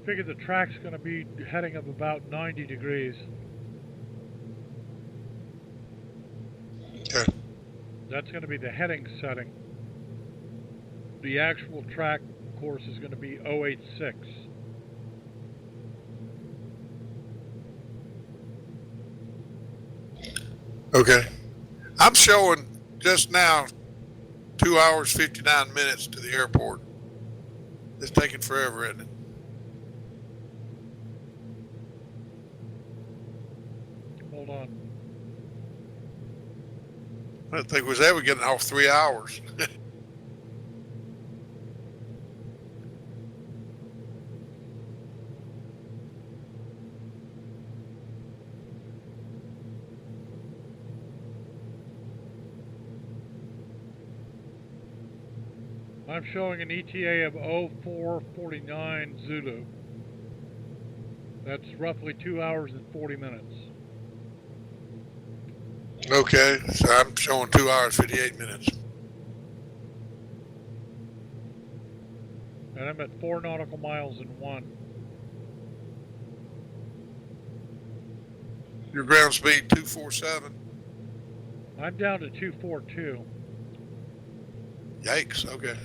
I figure the track's going to be heading of about 90 degrees. Okay. That's going to be the heading setting. The actual track course is going to be 086. Okay. I'm showing just now 2 hours, 59 minutes to the airport. It's taking forever, isn't it? Hold on. I didn't think we was ever getting off 3 hours. I'm showing an ETA of 0449 Zulu. That's roughly 2 hours and 40 minutes. Okay, so I'm showing 2 hours, 58 minutes. And I'm at 4 nautical miles and 1. Your ground speed 247. I'm down to 242. Yikes, okay.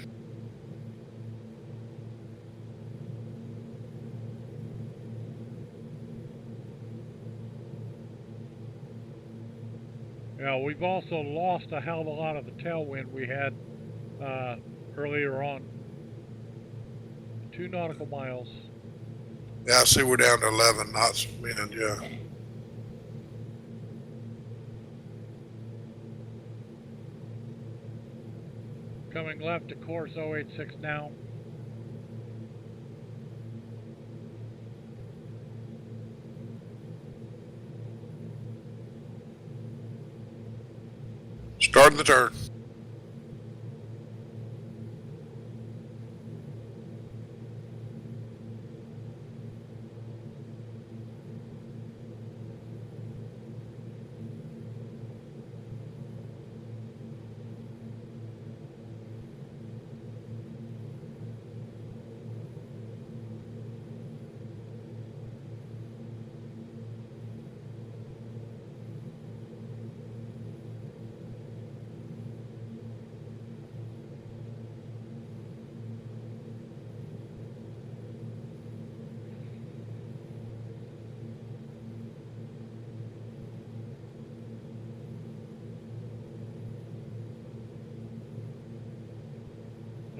Yeah, we've also lost a hell of a lot of the tailwind we had earlier on. 2 nautical miles. Yeah, I see we're down to 11 knots wind, yeah. Coming left to course 086 now. Starting the turn.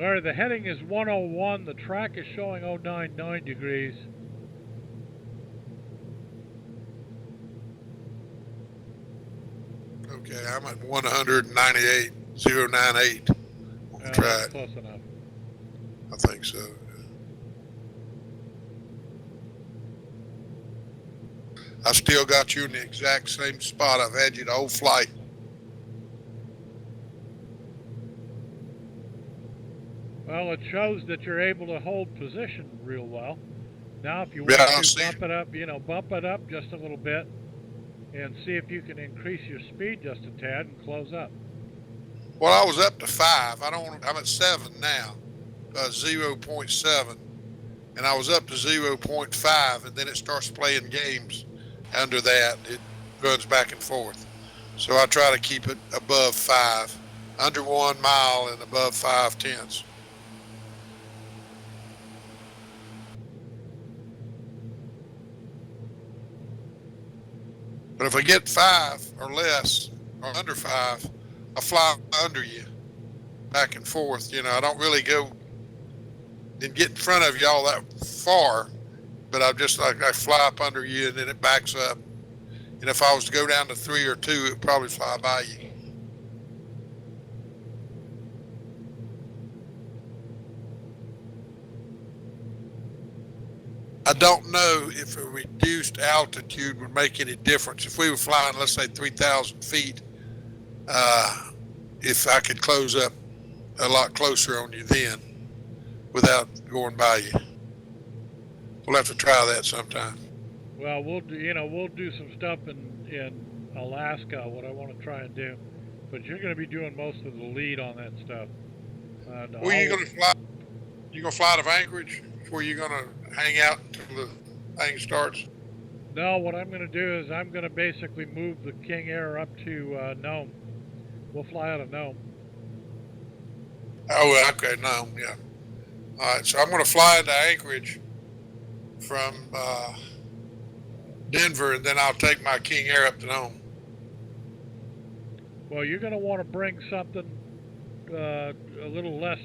Alright, the heading is 101. The track is showing 099 degrees. Okay, I'm at 198,098 on the That's track. close enough. I think so. I still got you in the exact same spot I've had you the whole flight. Well, it shows that you're able to hold position real well. Now, if you Yeah, I want to see. bump it up, bump it up just a little bit and see if you can increase your speed just a tad and close up. Well, I was up to 5. I'm at 7 now, 0.7. And I was up to 0.5, and then it starts playing games. Under that, it runs back and forth. So I try to keep it above 5, under 1 mile and above 5 tenths. But if I get 5 or less, or under 5, I fly under you, back and forth. I don't really go and get in front of you all that far, but I fly up under you and then it backs up. And if I was to go down to 3 or 2, it would probably fly by you. I don't know if a reduced altitude would make any difference. If we were flying, let's say 3,000 feet, if I could close up a lot closer on you then without going by you. We'll have to try that sometime. Well, we'll do some stuff in Alaska, what I want to try and do. But you're going to be doing most of the lead on that stuff. Where are you going to fly? You going to fly to Anchorage? before you're gonna hang out until the thing starts? No, what I'm going to do is I'm going to basically move the King Air up to Nome. We'll fly out of Nome. Oh, okay, no, yeah. All right, so I'm gonna fly into Anchorage from Denver, and then I'll take my King Air up to Nome. Well, you're going to want to bring something a little less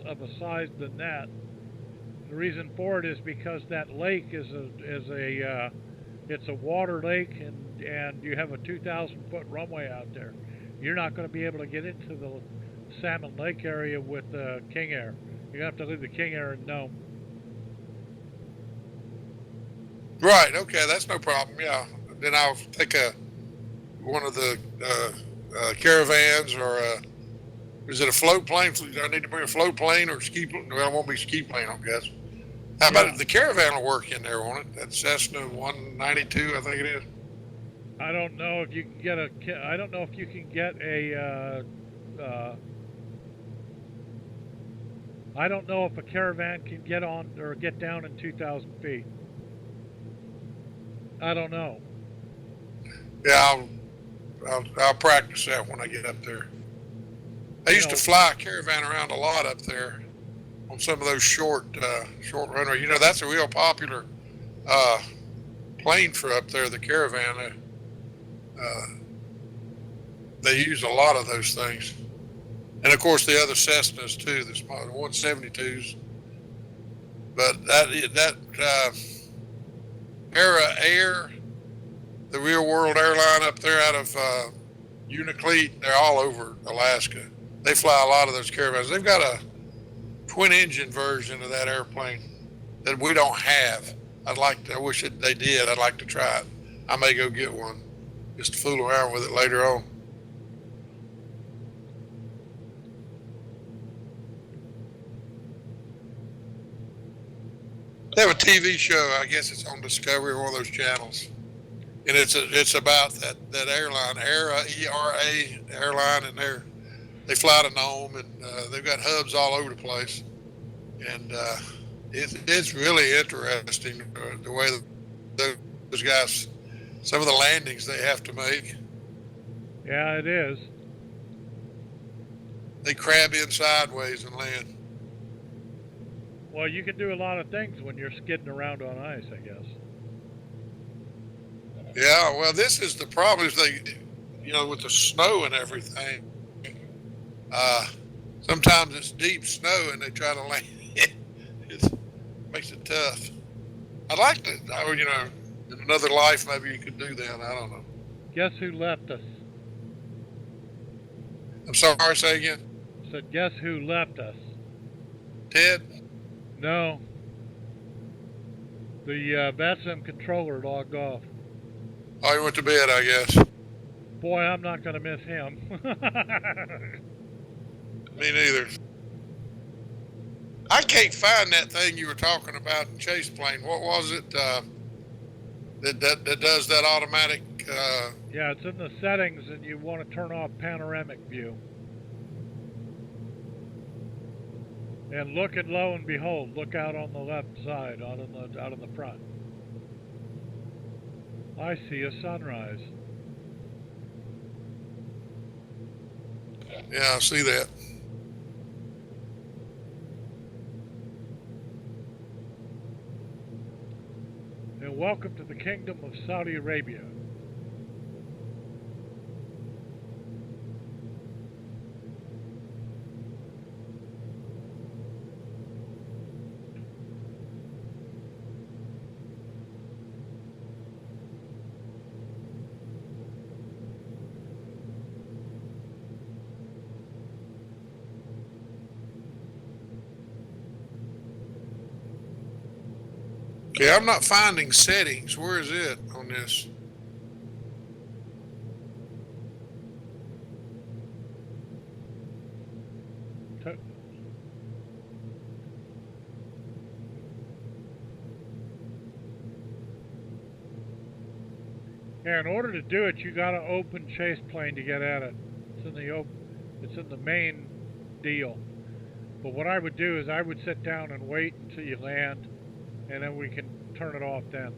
of a size than that. The reason for it is because that lake is it's a water lake, and you have a 2,000-foot runway out there. You're not going to be able to get into the Salmon Lake area with the King Air. You have to leave the King Air in Nome. Right. Okay, that's no problem. Yeah. Then I'll take one of the caravans, or is it a float plane? Do I need to bring a float plane or ski plane? Well, it won't be ski plane, I guess. How about it? The caravan will work in there, won't it? That Cessna 192, I think it is. I don't know if you can get I don't know if you can get a. I don't know if a caravan can get on or get down in 2,000 feet. I don't know. Yeah, I'll practice that when I get up there. I used to fly a caravan around a lot up there on some of those short runway. You know, that's a real popular plane for up there, the caravan. They use a lot of those things. And of course the other Cessnas too, the small 172s. But that Era Air, the real world airline up there out of Unaclete, they're all over Alaska. They fly a lot of those caravans. They've got a twin engine version of that airplane that we don't have. I wish they did. I'd like to try it. I may go get one just to fool around with it later on. They have a TV show. I guess it's on Discovery or one of those channels, and it's about that airline, Era airline, and they fly to Nome, and they've got hubs all over the place, and it's really interesting the way those guys, some of the landings they have to make. Yeah, it is. They crab in sideways and land. Well, you can do a lot of things when you're skidding around on ice, I guess. Yeah, well, this is the problem is with the snow and everything. Sometimes it's deep snow and they try to land it. It makes it tough. I'd like to, in another life maybe you could do that. I don't know. Guess who left us? I'm sorry, say again? I said, guess who left us? Ted? No. The VATSIM controller logged off. Oh, he went to bed, I guess. Boy, I'm not going to miss him. Me neither. I can't find that thing you were talking about in Chase Plane. What was it that does that automatic? Yeah, it's in the settings, and you want to turn off panoramic view. And look, and lo and behold, look out on the left side, out in the front. I see a sunrise. Yeah, I see that. And welcome to the Kingdom of Saudi Arabia. Okay, I'm not finding settings. Where is it on this? Yeah, in order to do it, you got to open Chase Plane to get at it. It's in the main deal. But what I would do is I would sit down and wait until you land, and then we can turn it off then.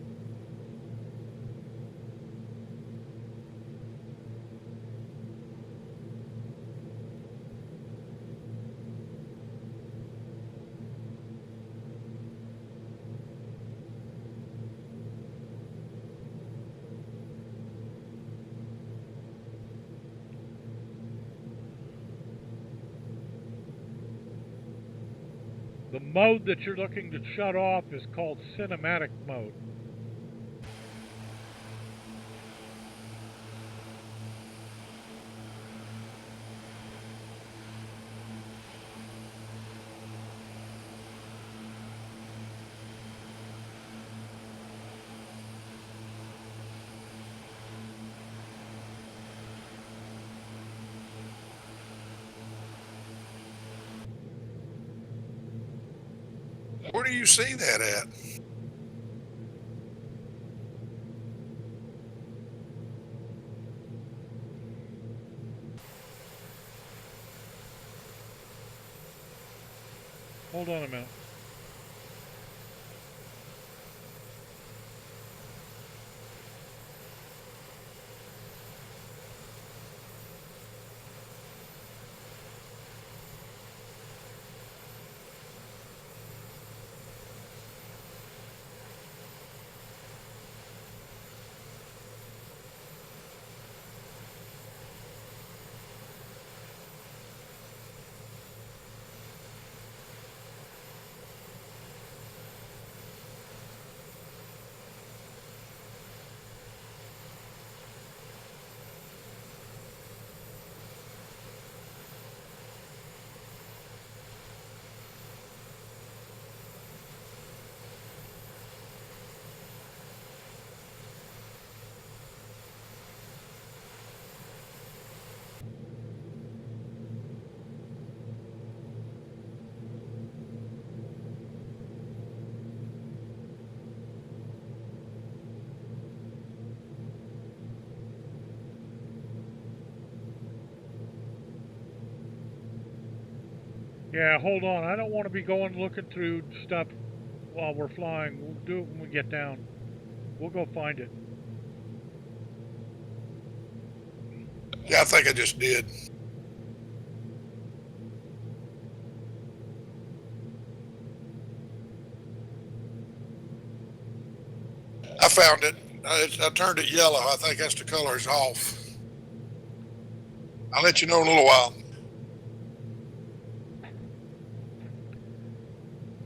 The mode that you're looking to shut off is called cinematic mode. Where do you see that at? Hold on a minute. Yeah, hold on. I don't want to be going looking through stuff while we're flying. We'll do it when we get down. We'll go find it. Yeah, I think I just did. I found it. I turned it yellow. I think that's the color's off. I'll let you know in a little while.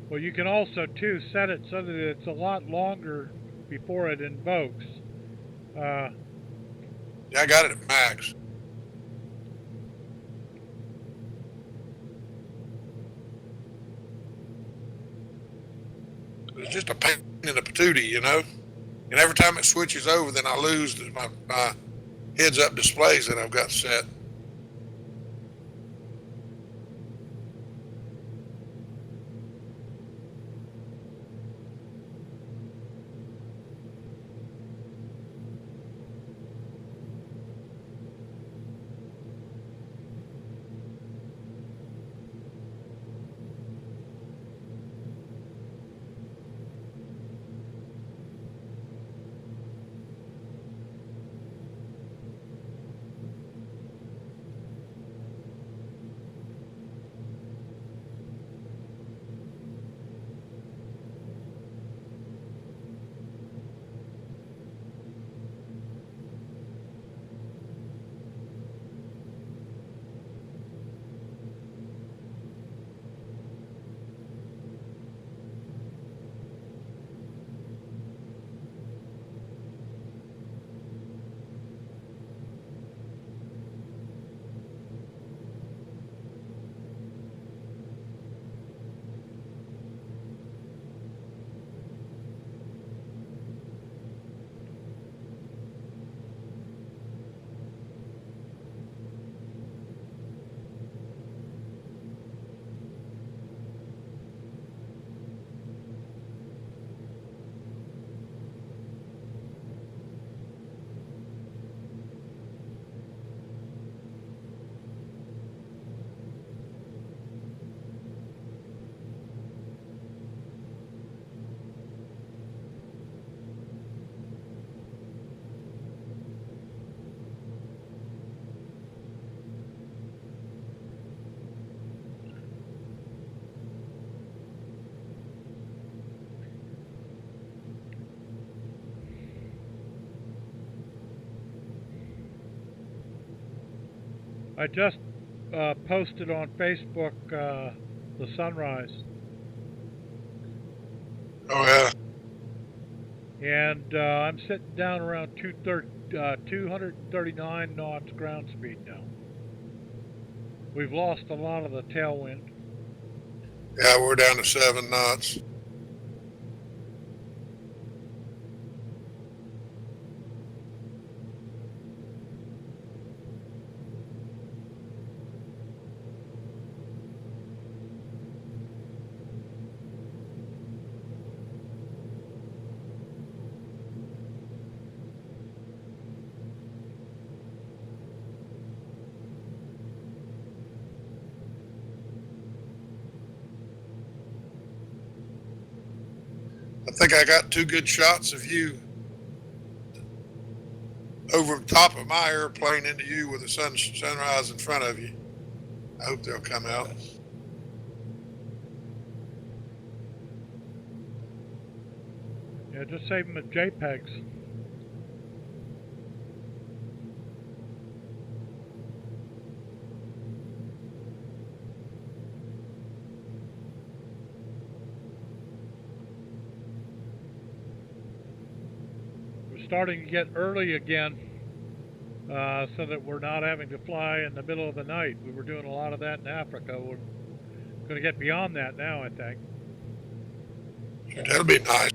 Well, you can also, too, set it so that it's a lot longer before it invokes. Yeah, I got it at max. It's just a pain in the patootie, you know? And every time it switches over, then I lose my heads-up displays that I've got set. I just posted on Facebook the sunrise, Oh yeah. and I'm sitting down around 239 knots ground speed now. We've lost a lot of the tailwind. Yeah, we're down to 7 knots. I think I got 2 good shots of you over the top of my airplane into you with the sunrise in front of you. I hope they'll come out. Yeah, just save them as JPEGs. We're starting to get early again, so that we're not having to fly in the middle of the night. We were doing a lot of that in Africa. We're going to get beyond that now, I think. That'll be nice.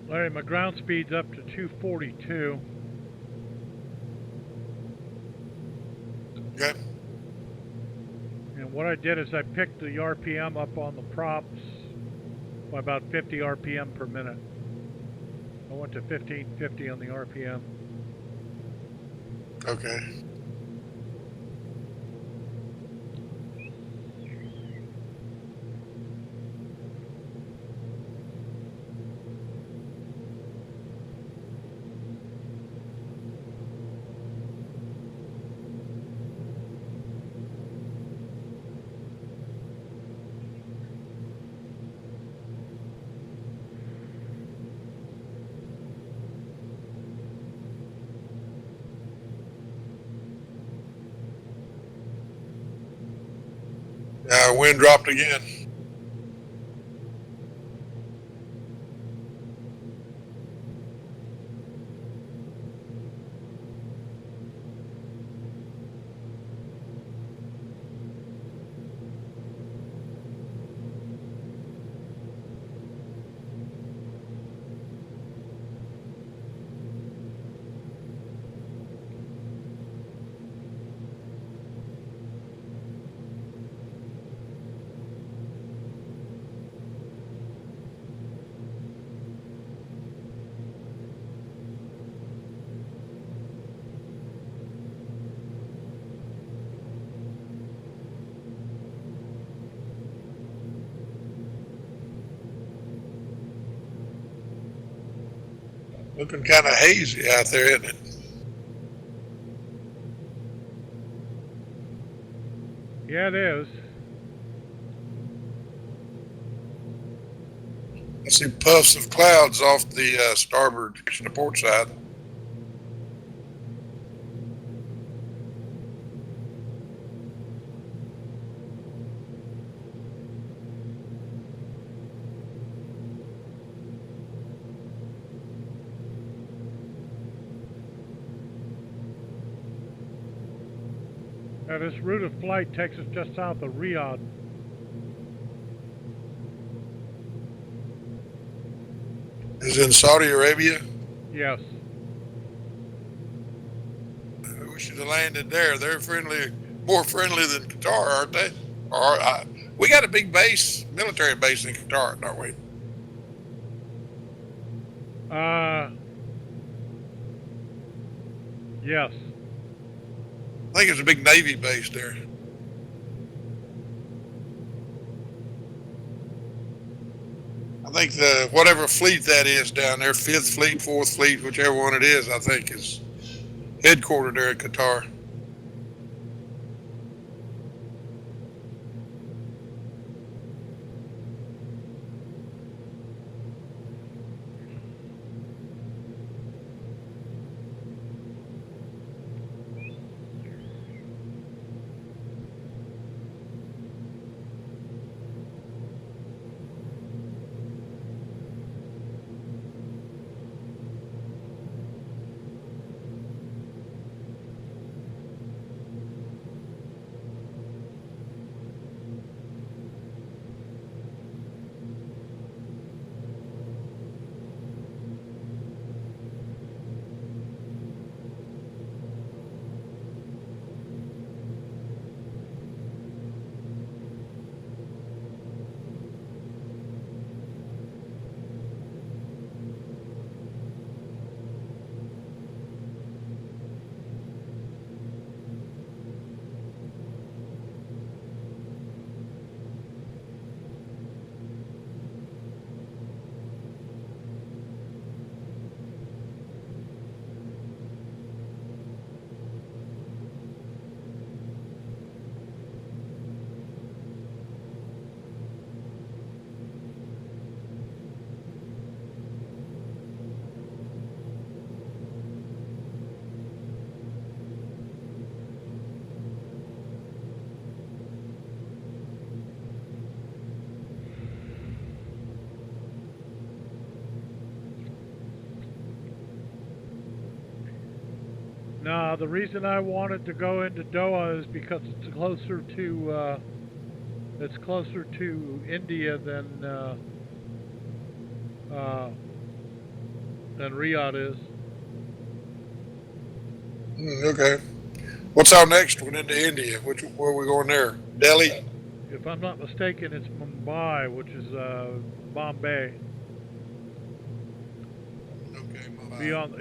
Larry, my ground speed's up to 242. Okay. And what I did is I picked the RPM up on the props by about 50 RPM per minute. I went to 1550 on the RPM. Okay. Wind dropped again. Looking kind of hazy out there, isn't it? Yeah, it is. I see puffs of clouds off the starboard direction, the port side. This route of flight takes us just south of Riyadh. Is in Saudi Arabia. Yes. We should have landed there. They're friendly, more friendly than Qatar, aren't they? We got a big base, military base in Qatar, don't we? Yes. I think it's a big Navy base there. I think the whatever fleet that is down there, 5th Fleet, 4th Fleet, whichever one it is, I think is headquartered there in Qatar. No, the reason I wanted to go into Doha is because it's closer to India than than Riyadh is. Okay. What's our next one into India? Where are we going there? Delhi? If I'm not mistaken, it's Mumbai, which is Bombay. Okay,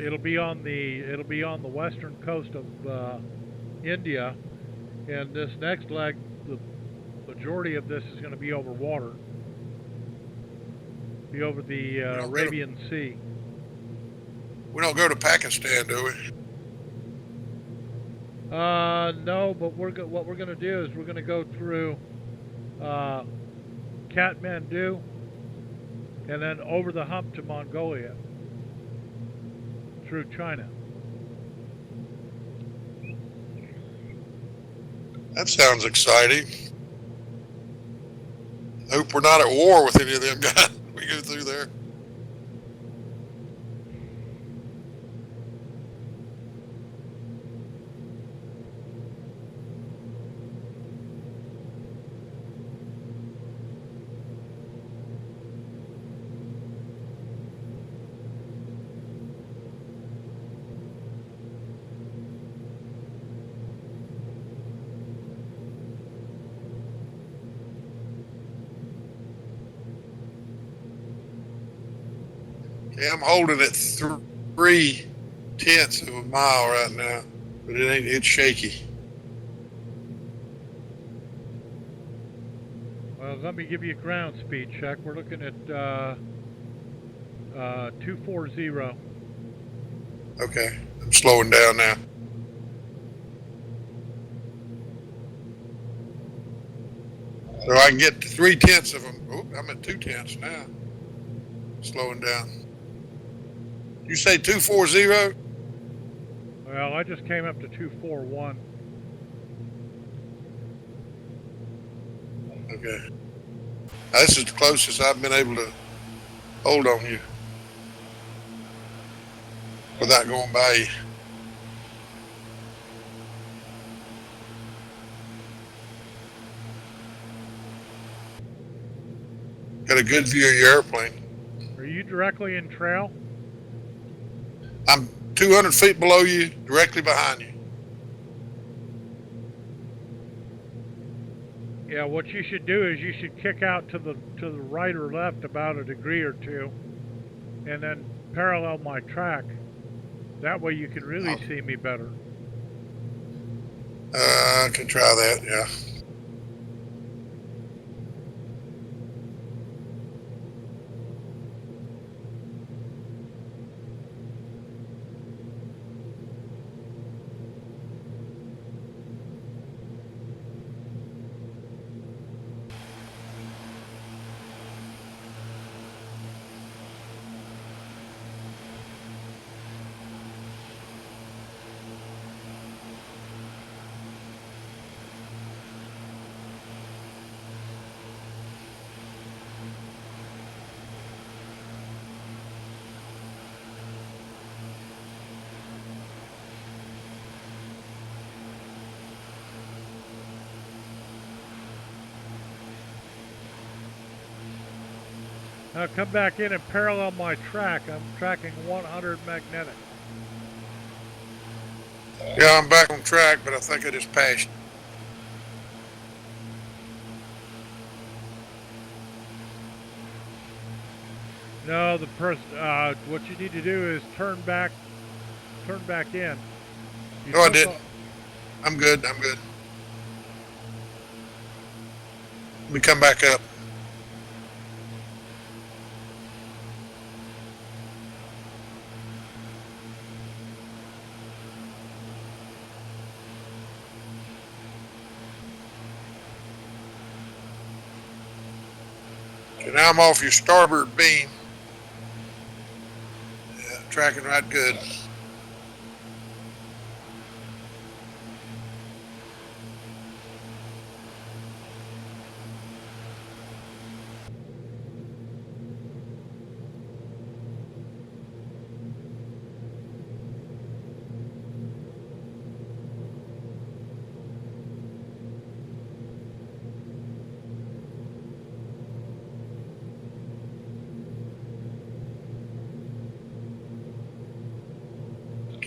It'll be on the western coast of India, and this next leg, the majority of this is going to be over water, be over the Arabian Sea. We don't go to Pakistan, do we? No, but what we're going to do is we're going to go through Kathmandu and then over the hump to Mongolia through China. That sounds exciting. Hope we're not at war with any of them guys. We go through there. Yeah, I'm holding it 3/10 of a mile right now, but it's shaky. Well, let me give you a ground speed check. We're looking at 240. Okay, I'm slowing down now. So I can get to 3/10 of them. Oh, I'm at 2/10 now. Slowing down. You say 240? Well, I just came up to 241. Okay. Now, this is the closest I've been able to hold on you without going by you. Got a good view of your airplane. Are you directly in trail? I'm 200 feet below you, directly behind you. Yeah, what you should do is you should kick out to the right or left about a degree or two, and then parallel my track. That way you can really see me better. I can try that, yeah. Now come back in and parallel my track. I'm tracking 100 magnetic. Yeah, I'm back on track, but I think I just passed. No, what you need to do is turn back in. No, I didn't. I'm good. Let me come back up. Okay, now I'm off your starboard beam. Yeah, tracking right good.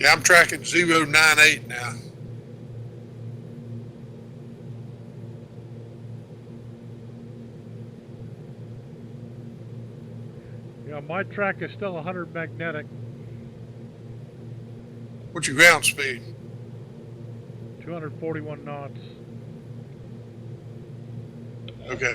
Okay, I'm tracking 098 now. Yeah, my track is still 100 magnetic, What's your ground speed? 241 knots. Okay.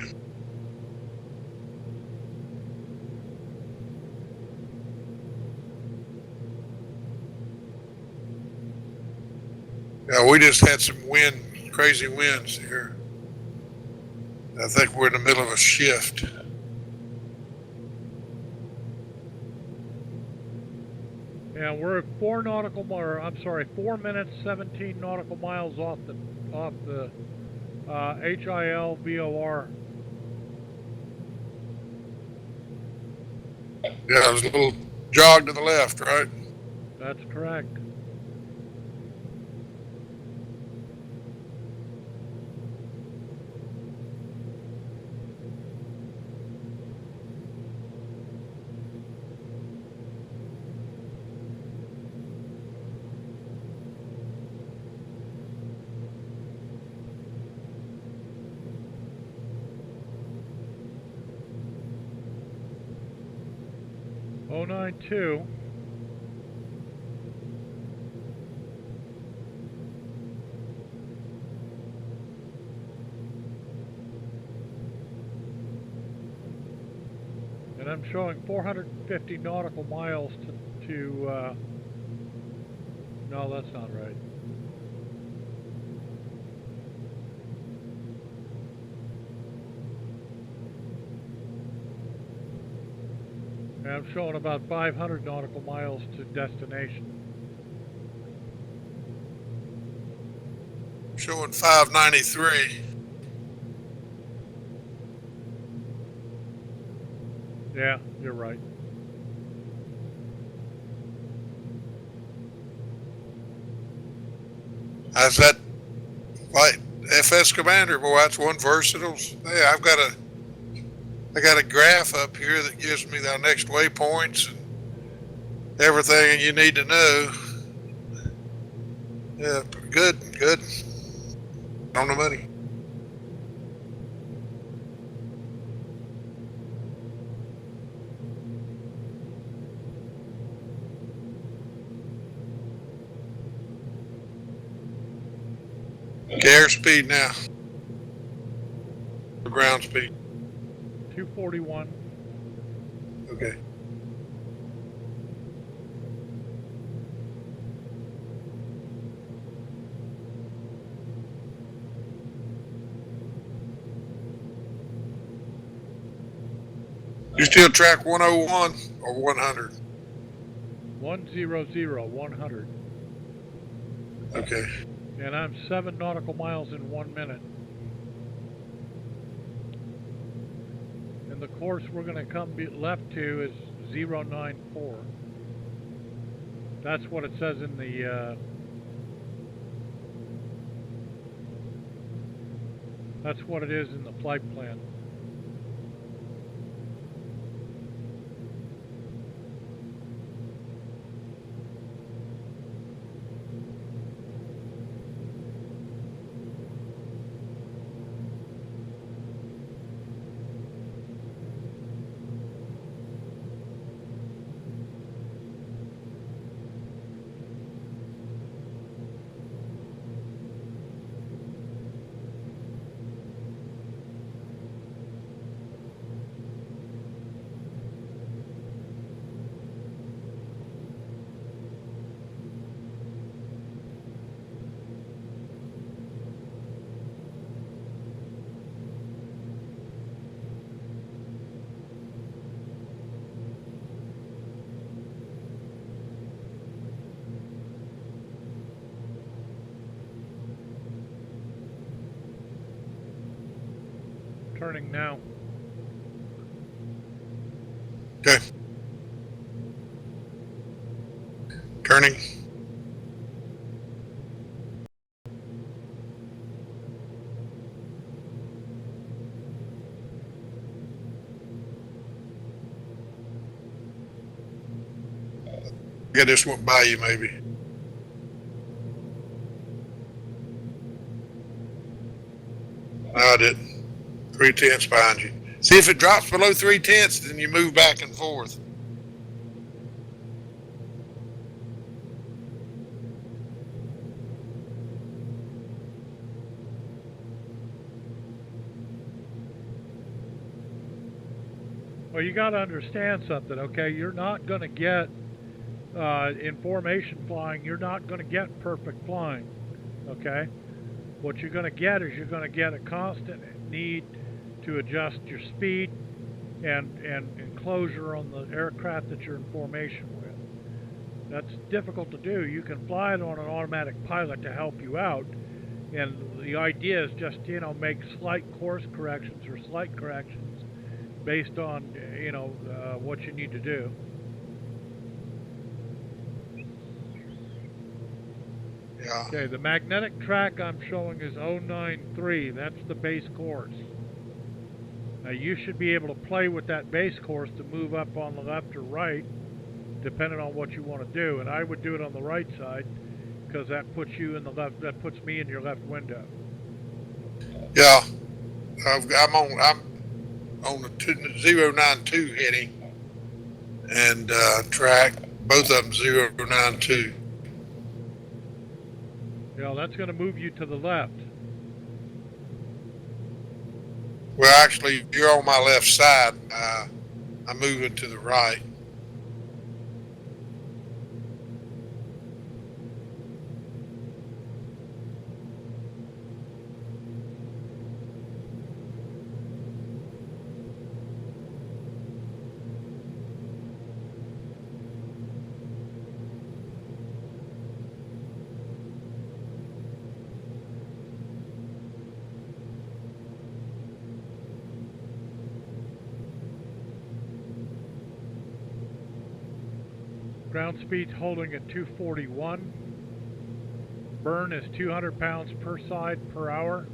Yeah, we just had some wind, crazy winds here. I think we're in the middle of a shift. Yeah, we're 4 minutes 17 nautical miles off the HIL VOR. Yeah, there's a little jog to the left, right? That's correct. Oh 092. And I'm showing 450 nautical miles to no, that's not right. And I'm showing about 500 nautical miles to destination. Showing 593. Yeah, you're right. How's that light FS Commander? Boy, that's one versatile. Hey, I got a graph up here that gives me the next waypoints and everything you need to know. Yeah, good. On the money. Okay, airspeed now. Ground speed. 241. Okay. You still track 101 or 100? 100, 100. Okay. And I'm 7 nautical miles in 1 minute. And the course we're going to come left to is 094. That's what it says in the that's what it is in the flight plan. Turning now. Okay. Turning. I just went by you maybe. I didn't. 3/10 behind you. See, if it drops below 3/10, then you move back and forth. Well, you got to understand something, okay? You're not going to get, in formation flying, you're not going to get perfect flying, okay? What you're going to get is you're going to get a constant need to adjust your speed and enclosure on the aircraft that you're in formation with. That's difficult to do. You can fly it on an automatic pilot to help you out, and the idea is just, you know, make slight course corrections or slight corrections based on, you know, what you need to do. Yeah. Okay, the magnetic track I'm showing is 093. That's the base course. Now you should be able to play with that base course to move up on the left or right, depending on what you want to do. And I would do it on the right side because that puts you in the left. That puts me in your left window. Yeah. I'm on the 092 heading and track. Both of them 092. You know, that's going to move you to the left. Well, actually, you're on my left side. I'm moving to the right. Ground speed holding at 241. Burn is 200 pounds per side per hour.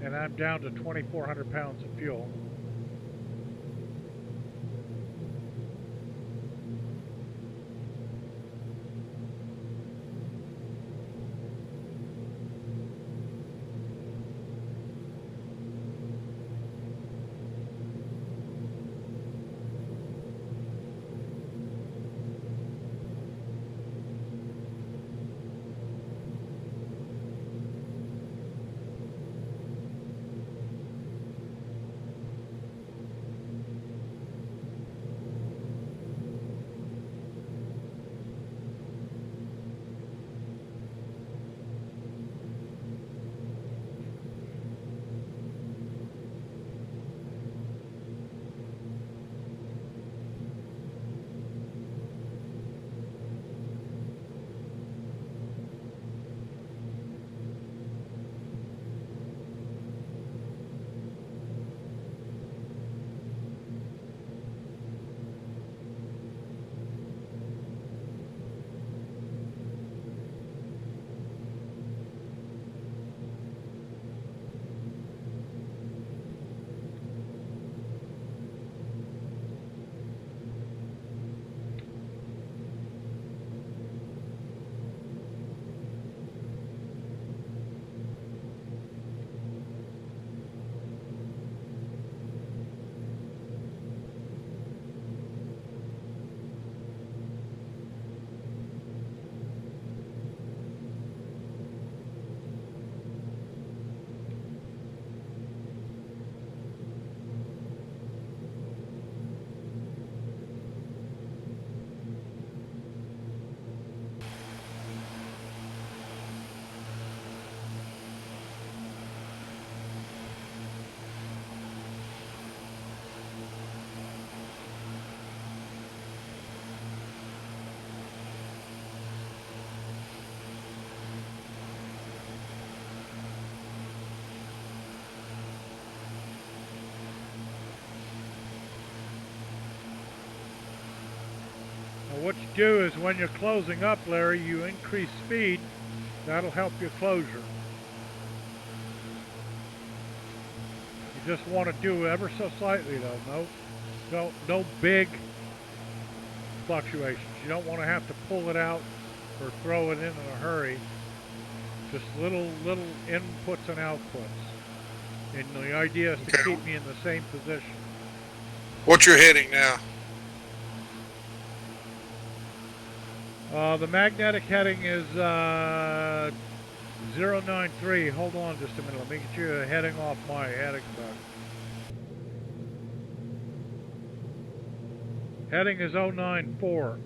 And I'm down to 2,400 pounds of fuel. What you do is when you're closing up, Larry, you increase speed. That'll help your closure. You just want to do ever so slightly, though. No big fluctuations. You don't want to have to pull it out or throw it in a hurry Just little inputs and outputs. And the idea is to Okay. keep me in the same position. What's your heading now? The magnetic heading is 093. Hold on just a minute. Let me get you a heading off my heading book. Heading is 094.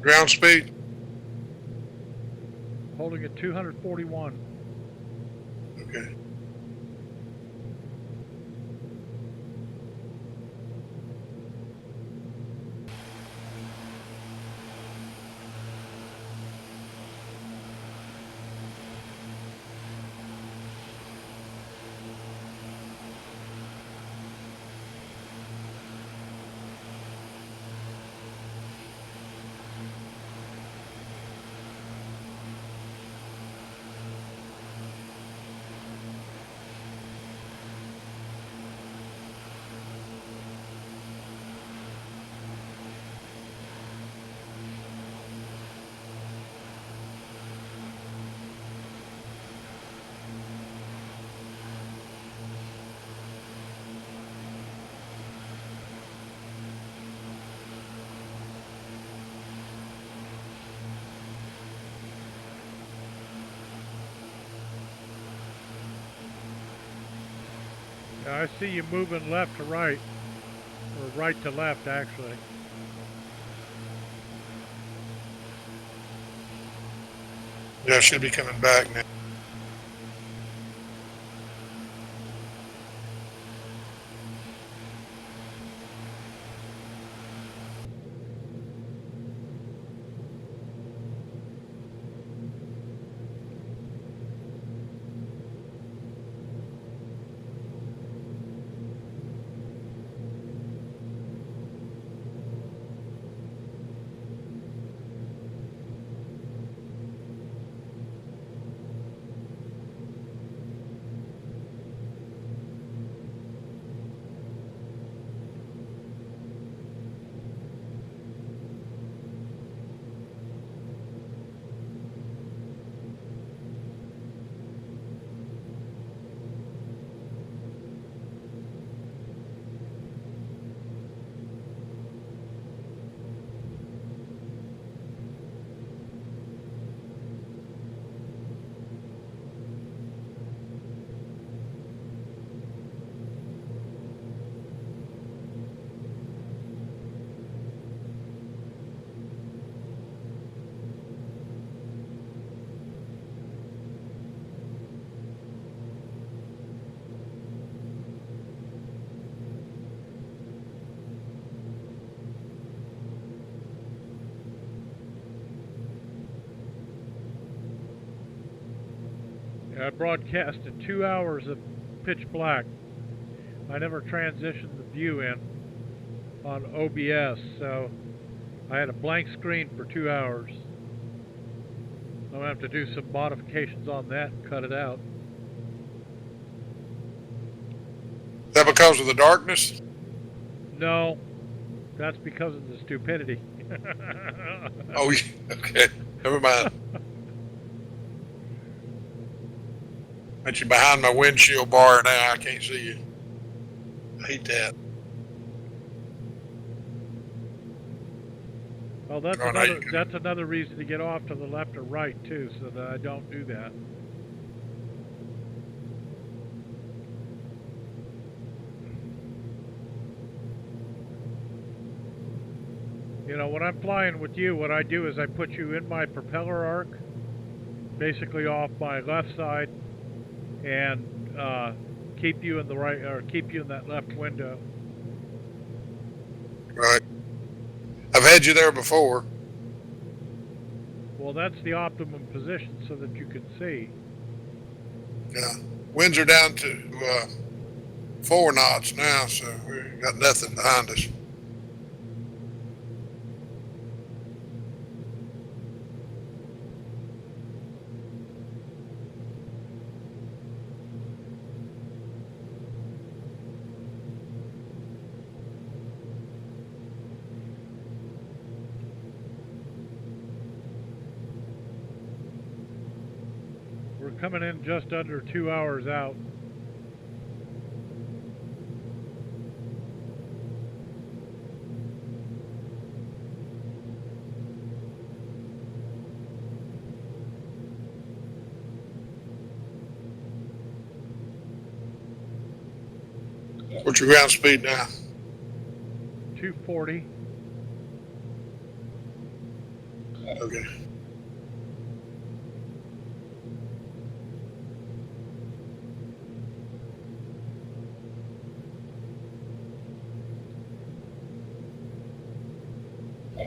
Ground speed? Holding at 241. Okay. Yeah, I see you moving left to right, or right to left, actually. Yeah, I should be coming back now. Yeah, I broadcasted 2 hours of pitch black. I never transitioned the view in on OBS, so I had a blank screen for 2 hours. I'm going to have to do some modifications on that and cut it out. Is that because of the darkness? No, that's because of the stupidity. Oh, yeah. Okay. Never mind. Got you behind my windshield bar now. I can't see you. I hate that. Well, that's Oh, now you can- that's another reason to get off to the left or right too, so that I don't do that. You know, when I'm flying with you, what I do is I put you in my propeller arc, basically off my left side, and keep you in the right, or keep you in that left window. Right. I've had you there before. Well, that's the optimum position so that you can see. Yeah. Winds are down to 4 knots now, so we got nothing behind us. coming in just under 2 hours out. What's your ground speed now? 240. Okay.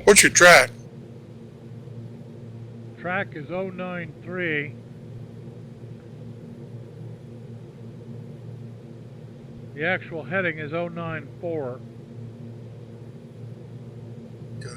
What's your track? Track is 093. The actual heading is 094. Okay.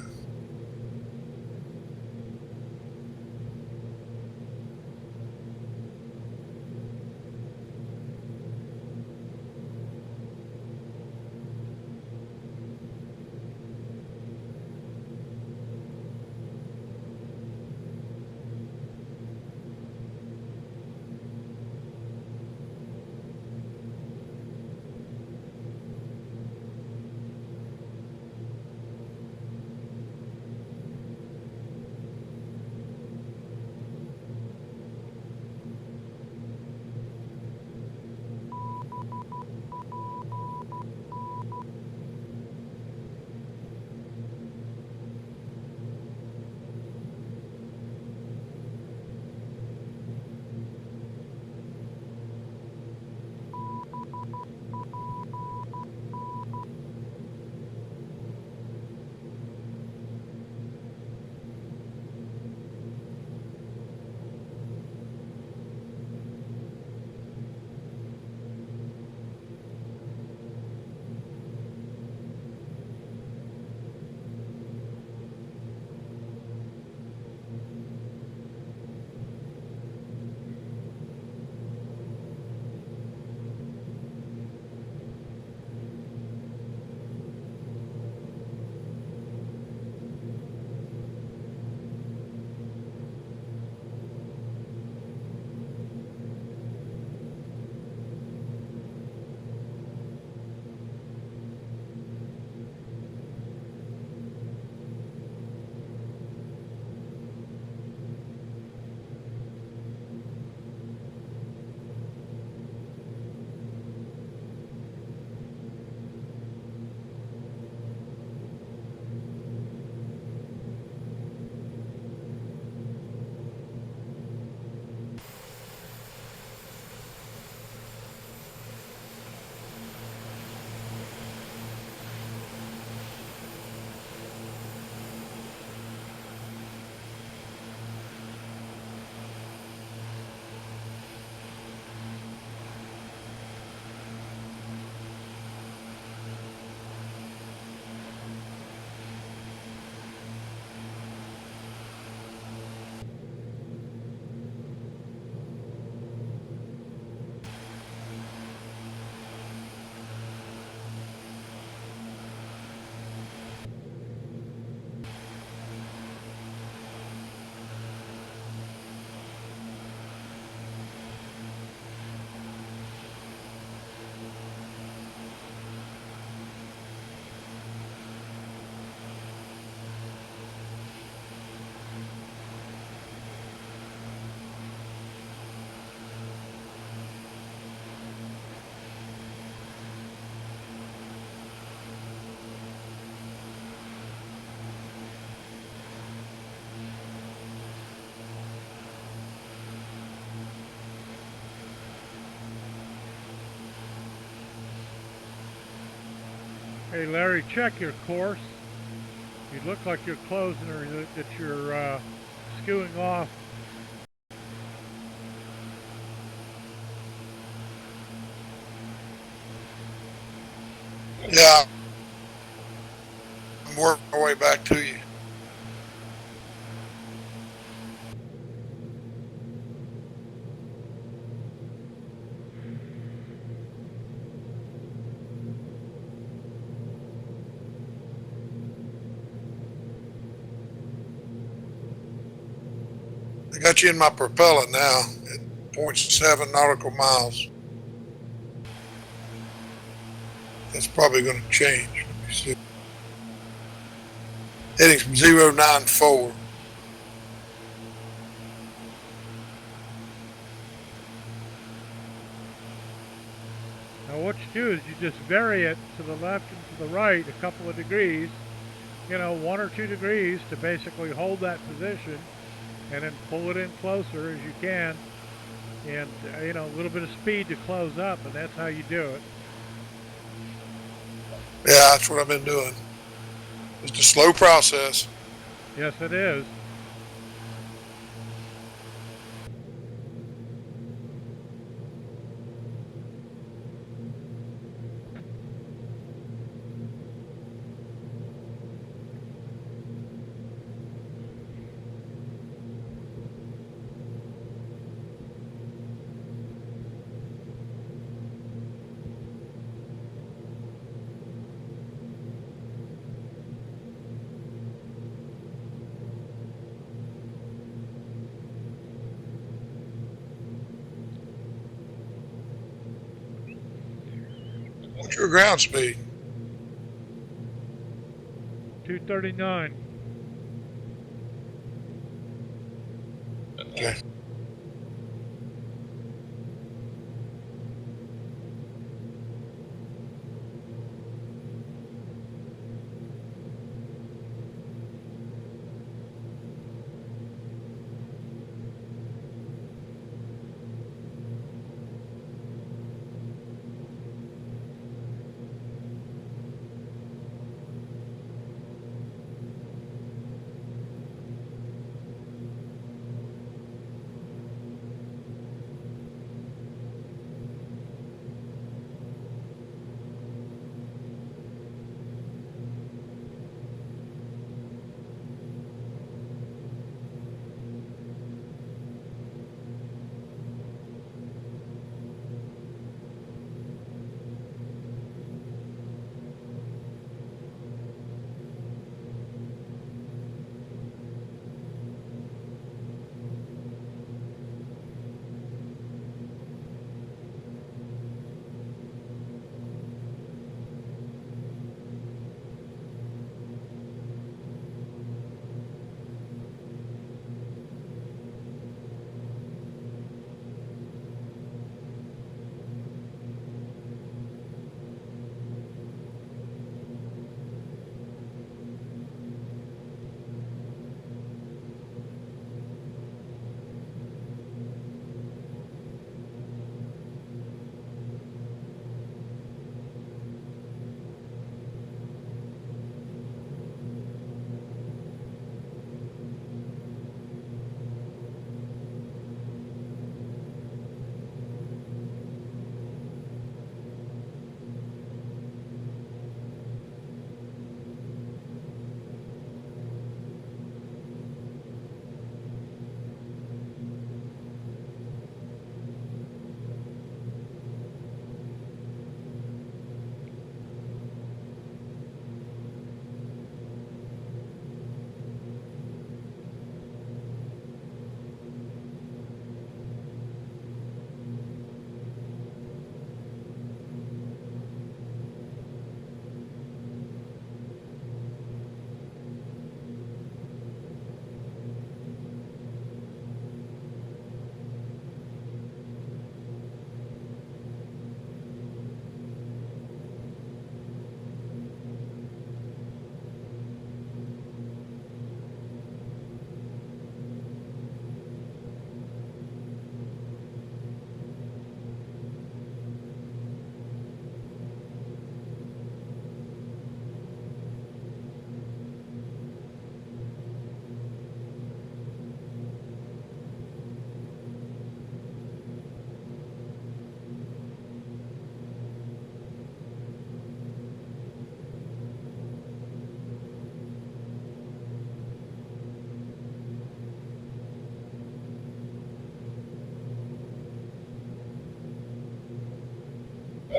Hey Larry, check your course. You look like you're closing or that you're skewing off. Yeah. I'm working my way back to you. I got you in my propeller now at 0.7 nautical miles. That's probably going to change. Let me see. Heading 094. Now what you do is you just vary it to the left and to the right a couple of degrees, 1 or 2 degrees, to basically hold that position, and then pull it in closer as you can, and a little bit of speed to close up, and that's how you do it. Yeah, that's what I've been doing. It's a slow process. Yes, it is. What's your ground speed? 239. Okay.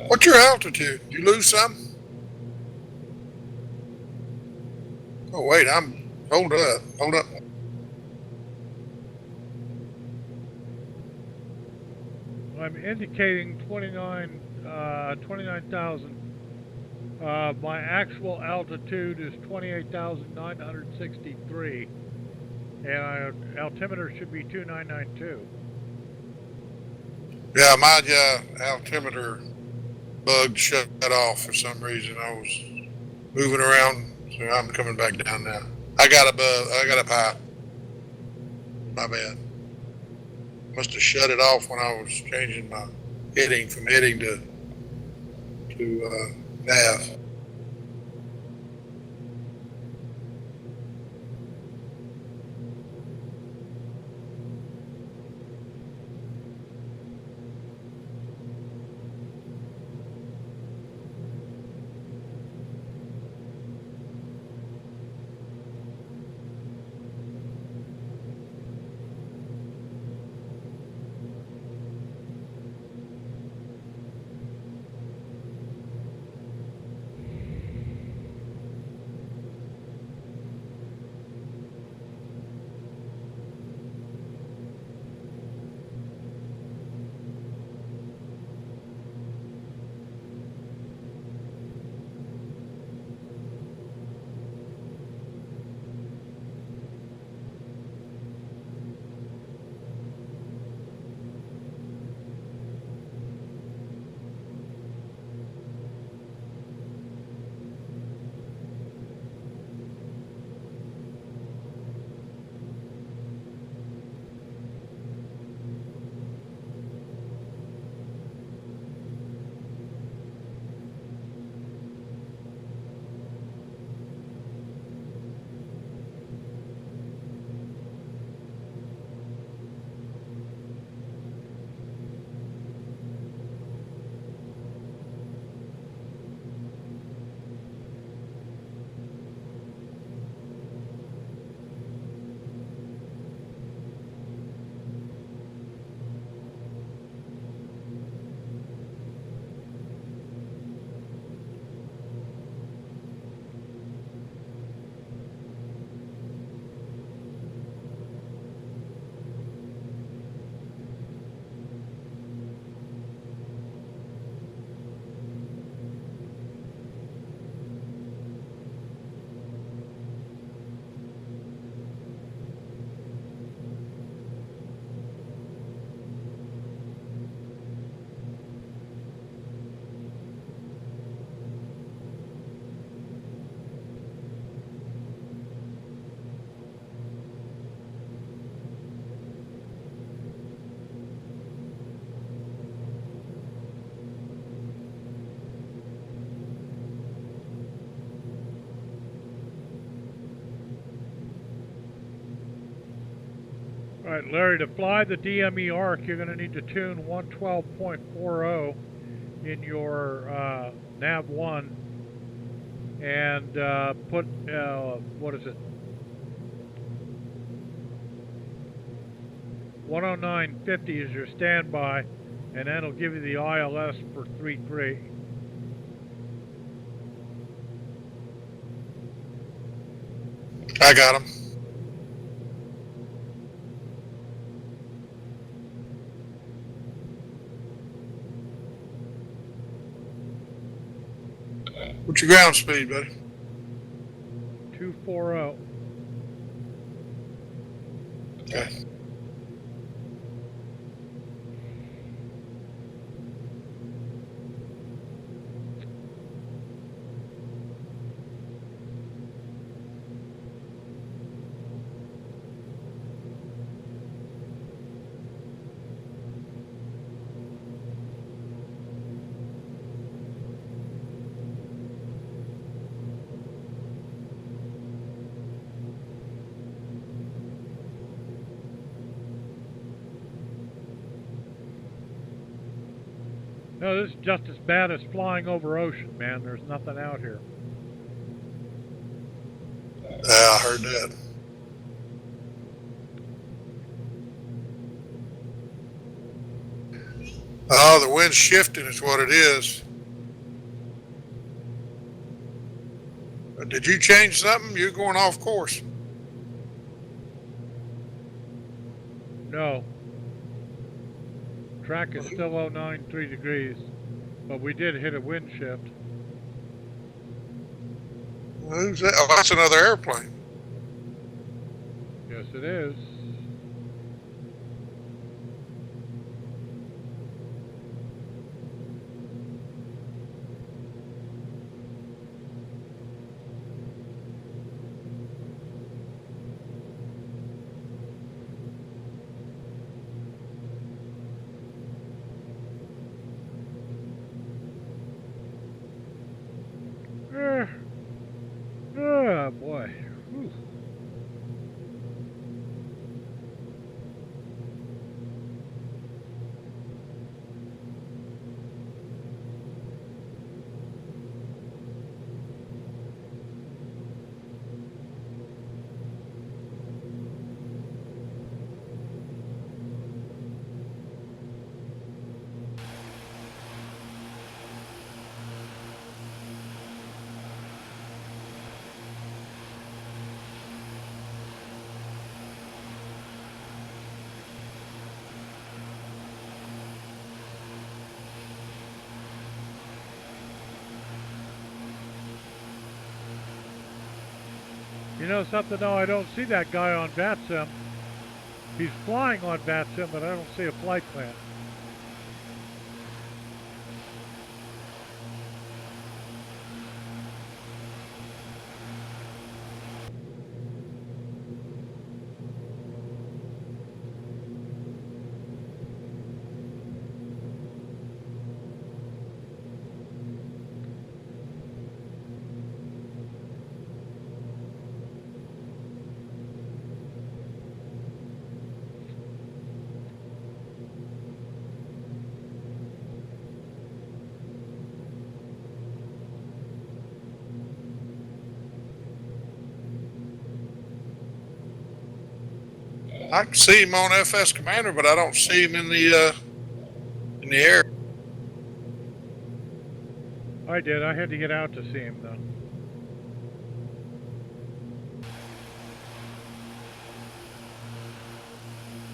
What's your altitude? You lose some? Oh wait, hold up. I'm indicating 29,000. My actual altitude is 28,963, and our altimeter should be 2992. Yeah, my altimeter bug shut off for some reason. I was moving around, so I'm coming back down now. I got a pipe. My bad. Must have shut it off when I was changing my heading from heading to nav. All right, Larry, to fly the DME ARC, you're going to need to tune 112.40 in your nav 1 and put, what is it? 109.50 is your standby, and then it'll give you the ILS for 33. I got him. What's your ground speed, buddy? 240. Okay. No, this is just as bad as flying over ocean, man. There's nothing out here. Yeah, I heard that. Oh, the wind's shifting is what it is. Did you change something? You're going off course. No. track is still 093 degrees, but we did hit a wind shift. Who's that? Oh, that's another airplane. Yes, it is. Oh boy. Whew. You know something though, I don't see that guy on VATSIM. He's flying on VATSIM, but I don't see a flight plan. I can see him on FS Commander, but I don't see him in the air. I did. I had to get out to see him though.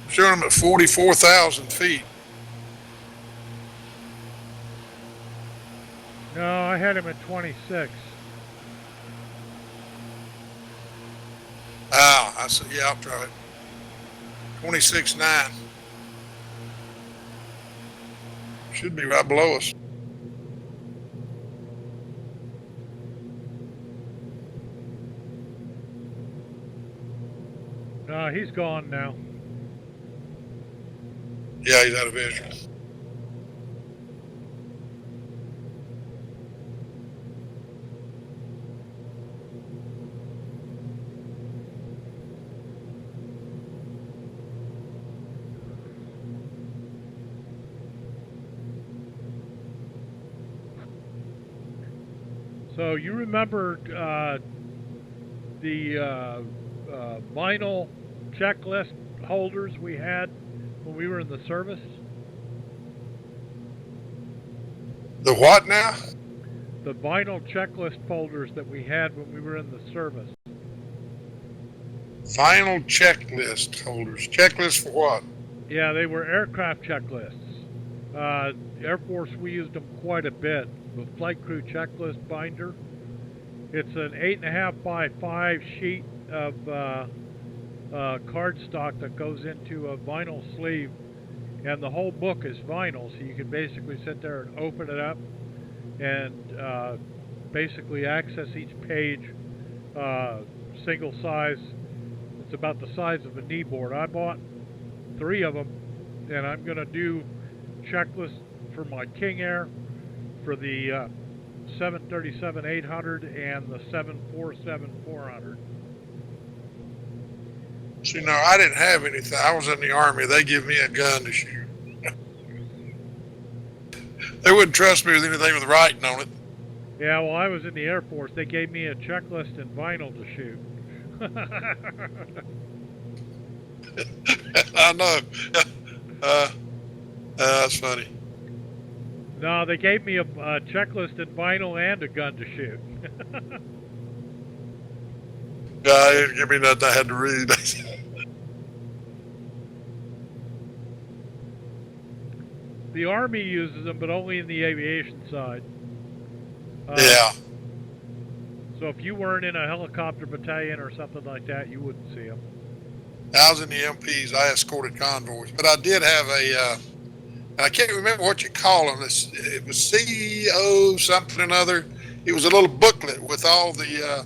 I'm showing him at 44,000 feet. No, I had him at 26. Ah, I see. Yeah, I'll try it. 26.9. Should be right below us. No, he's gone now. Yeah, he's out of visual. So you remember the vinyl checklist holders we had when we were in the service? The what now? The vinyl checklist folders that we had when we were in the service. Final checklist holders. Checklist for what? Yeah, they were aircraft checklists. Air Force, we used them quite a bit. The flight crew checklist binder. It's an 8.5 by 5 sheet of cardstock that goes into a vinyl sleeve, and the whole book is vinyl, so you can basically sit there and open it up and basically access each page single size. It's about the size of a knee board. I bought 3 of them, and I'm going to do checklists for my King Air, for the 737-800 and the 747-400. See, no, I didn't have anything. I was in the Army. They give me a gun to shoot. They wouldn't trust me with anything with writing on it. Yeah, well, I was in the Air Force. They gave me a checklist in vinyl to shoot. I know. That's funny. No, they gave me a checklist in vinyl and a gun to shoot. Yeah, they didn't give me nothing I had to read. The Army uses them, but only in the aviation side. Yeah. So if you weren't in a helicopter battalion or something like that, you wouldn't see them. I was in the MPs. I escorted convoys, but I did have I can't remember what you call them. It was CO something or another. It was a little booklet with all the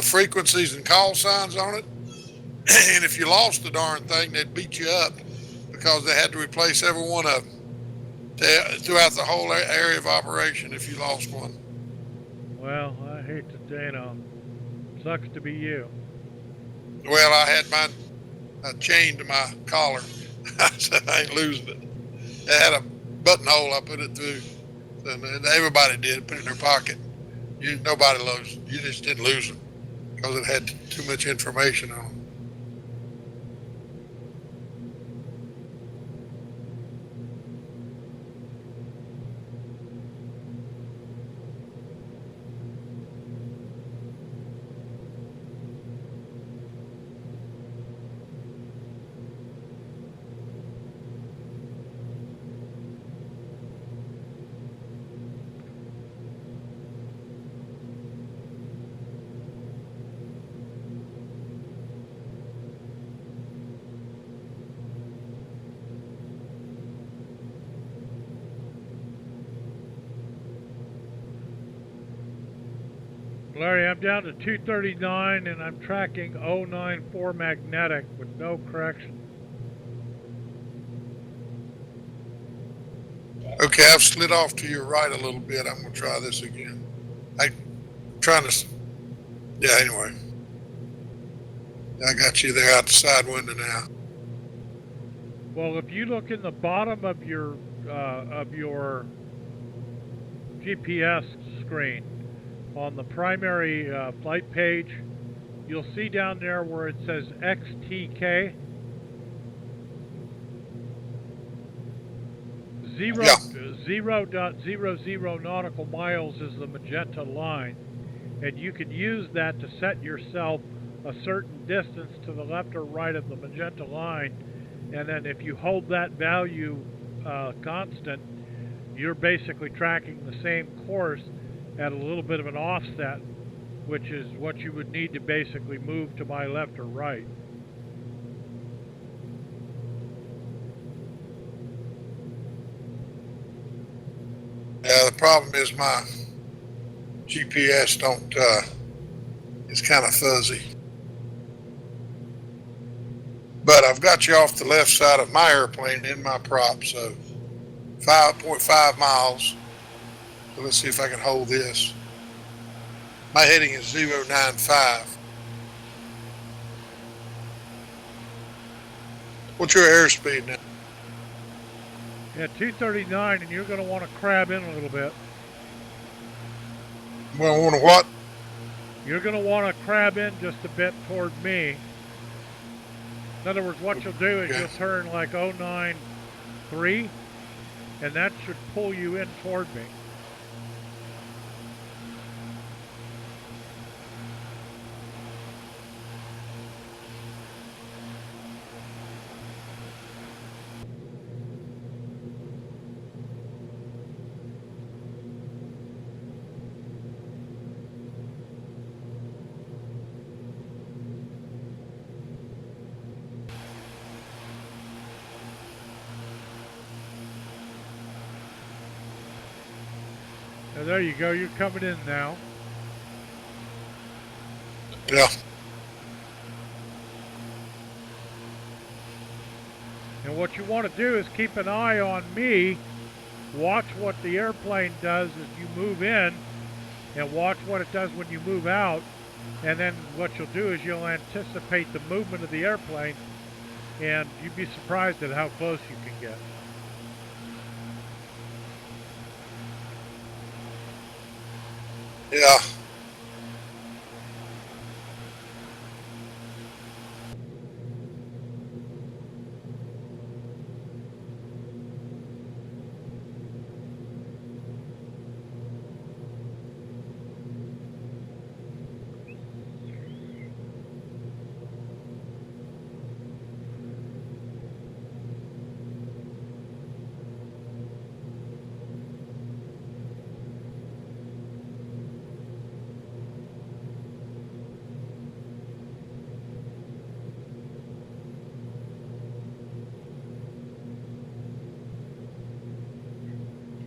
frequencies and call signs on it. And if you lost the darn thing, they'd beat you up because they had to replace every one of them throughout the whole area of operation if you lost one. Well, I hate to, sucks to be you. Well, I had mine chained to my collar. I said I ain't losing it. It had a buttonhole I put it through. And everybody did, put it in their pocket. Nobody lost. You just didn't lose them because it had too much information on them. Larry, I'm down to 239 and I'm tracking 094 magnetic with no correction. Okay, I've slid off to your right a little bit. I'm going to try this again. I'm trying to, yeah, anyway. I got you there out the side window now. Well, if you look in the bottom of your GPS screen on the primary flight page, you'll see down there where it says XTK. 0.00 nautical miles is the magenta line, and you can use that to set yourself a certain distance to the left or right of the magenta line, and then if you hold that value constant, you're basically tracking the same course at a little bit of an offset, which is what you would need to basically move to my left or right. Yeah, the problem is my GPS it's kind of fuzzy. But I've got you off the left side of my airplane in my prop, so 5.5 miles. So let's see if I can hold this. My heading is 095. What's your airspeed now? Yeah, 239, and you're going to want to crab in a little bit. Well, I want to what? You're going to want to crab in just a bit toward me. In other words, what you'll do is you'll turn like 093, and that should pull you in toward me. Now, there you go, you're coming in now. Yeah. And what you want to do is keep an eye on me, watch what the airplane does as you move in, and watch what it does when you move out. And then what you'll do is you'll anticipate the movement of the airplane, and you'd be surprised at how close you can get. Yeah.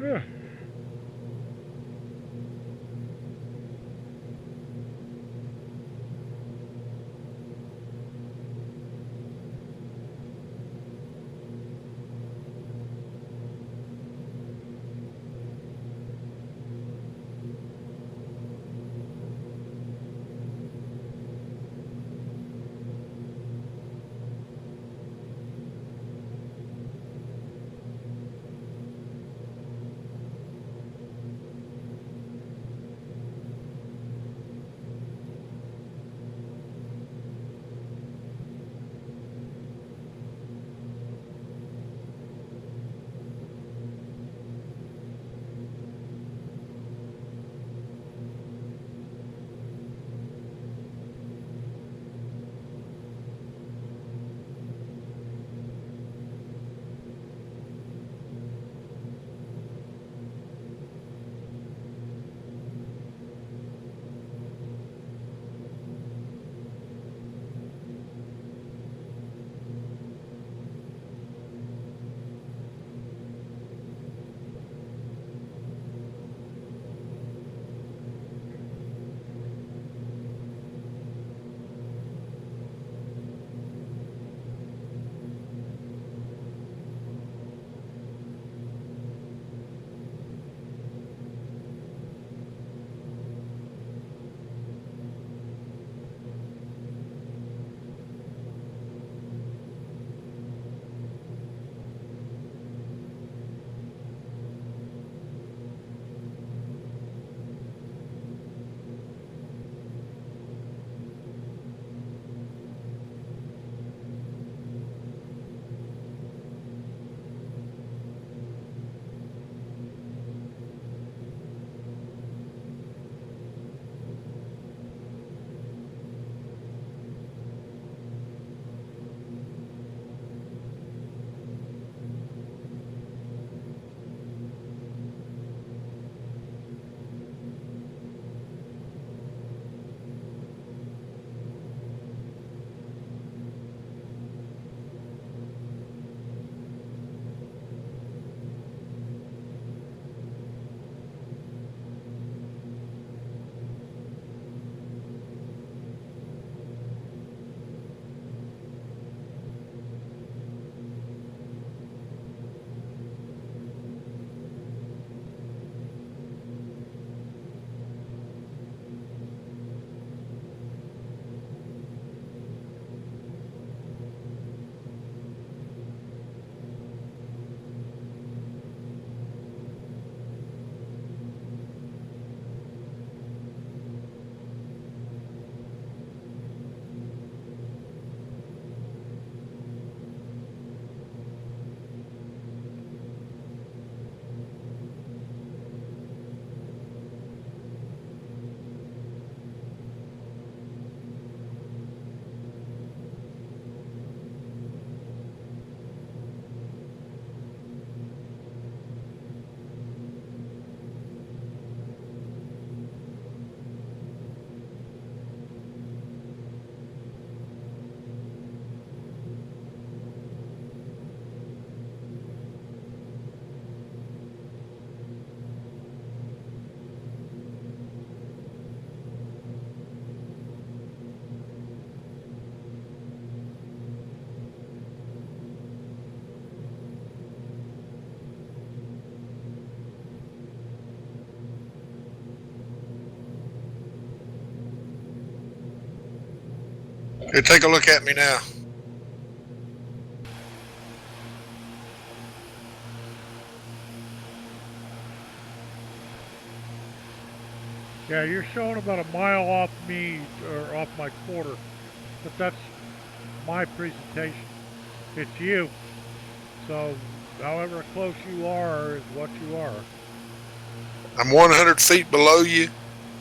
Yeah. Okay, take a look at me now. Yeah, you're showing about a mile off me, or off my quarter, but that's my presentation. It's you. So, however close you are is what you are. I'm 100 feet below you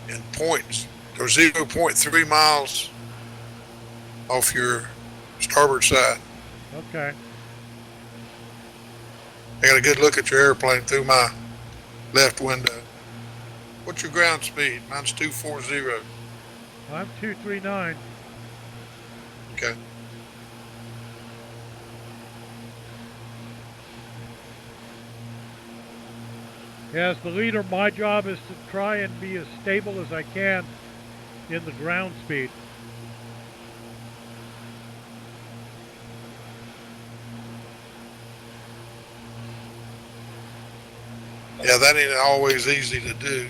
in points. Or 0.3 miles off your starboard side. Okay. I got a good look at your airplane through my left window. What's your ground speed? Mine's 240. I'm 239. Okay. As the leader, my job is to try and be as stable as I can in the ground speed. Yeah, that ain't always easy to do.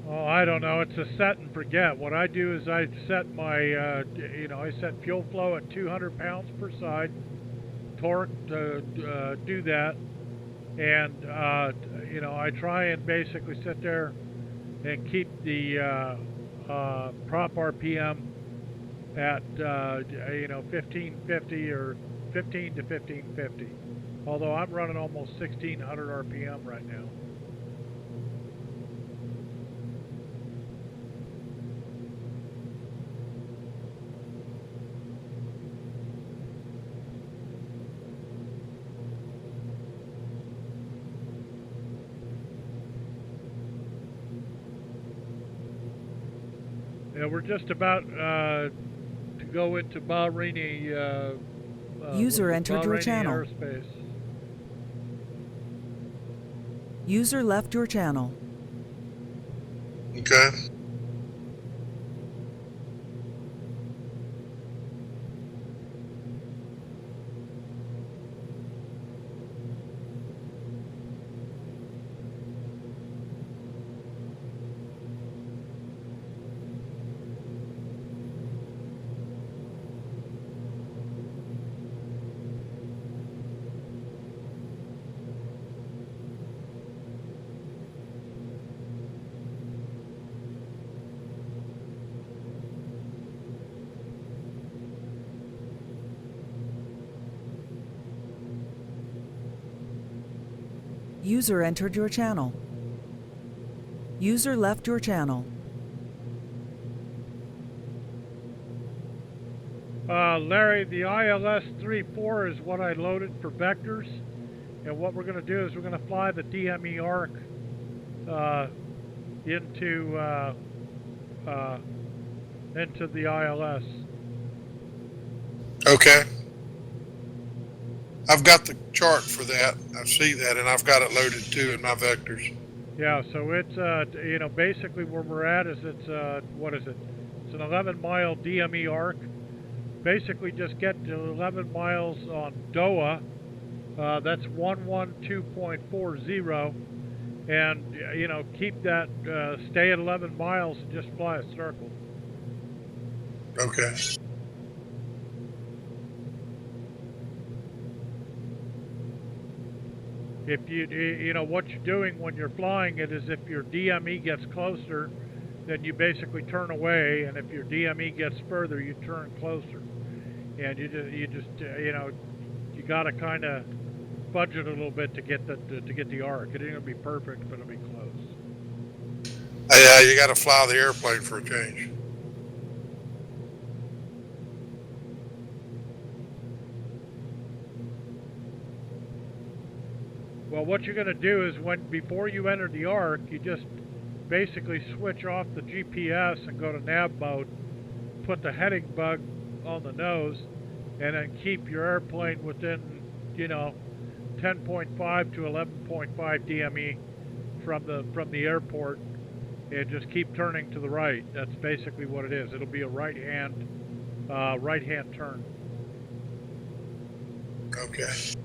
Oh, I don't know. It's a set and forget. What I do is I set my, I set fuel flow at 200 pounds per side, torque to do that, and I try and basically sit there and keep the prop RPM at 1550 or 15 to 1550. Although I'm running almost 1600 RPM right now. Yeah, we're just about to go into Bahraini. User entered your Bahraini channel. airspace. User left your channel. Okay. User entered your channel. User left your channel. Larry, the ILS 34 is what I loaded for vectors, and what we're going to do is we're going to fly the DME arc into the ILS. Okay. I've got the chart for that. I see that, and I've got it loaded too in my vectors. Yeah, so it's basically where we're at is it's what is it? It's an 11-mile DME arc. Basically, just get to 11 miles on Doha. That's 112.40, and keep that. Stay at 11 miles and just fly a circle. Okay. If what you're doing when you're flying it is if your DME gets closer, then you basically turn away, and if your DME gets further, you turn closer. And you got to kind of fudge it a little bit to get the arc. It ain't gonna be perfect, but it'll be close. Yeah, you got to fly the airplane for a change. Well, what you're gonna do is before you enter the arc, you just basically switch off the GPS and go to nav mode, put the heading bug on the nose, and then keep your airplane within 10.5 to 11.5 DME from the airport, and just keep turning to the right. That's basically what it is. It'll be a right hand turn. Okay.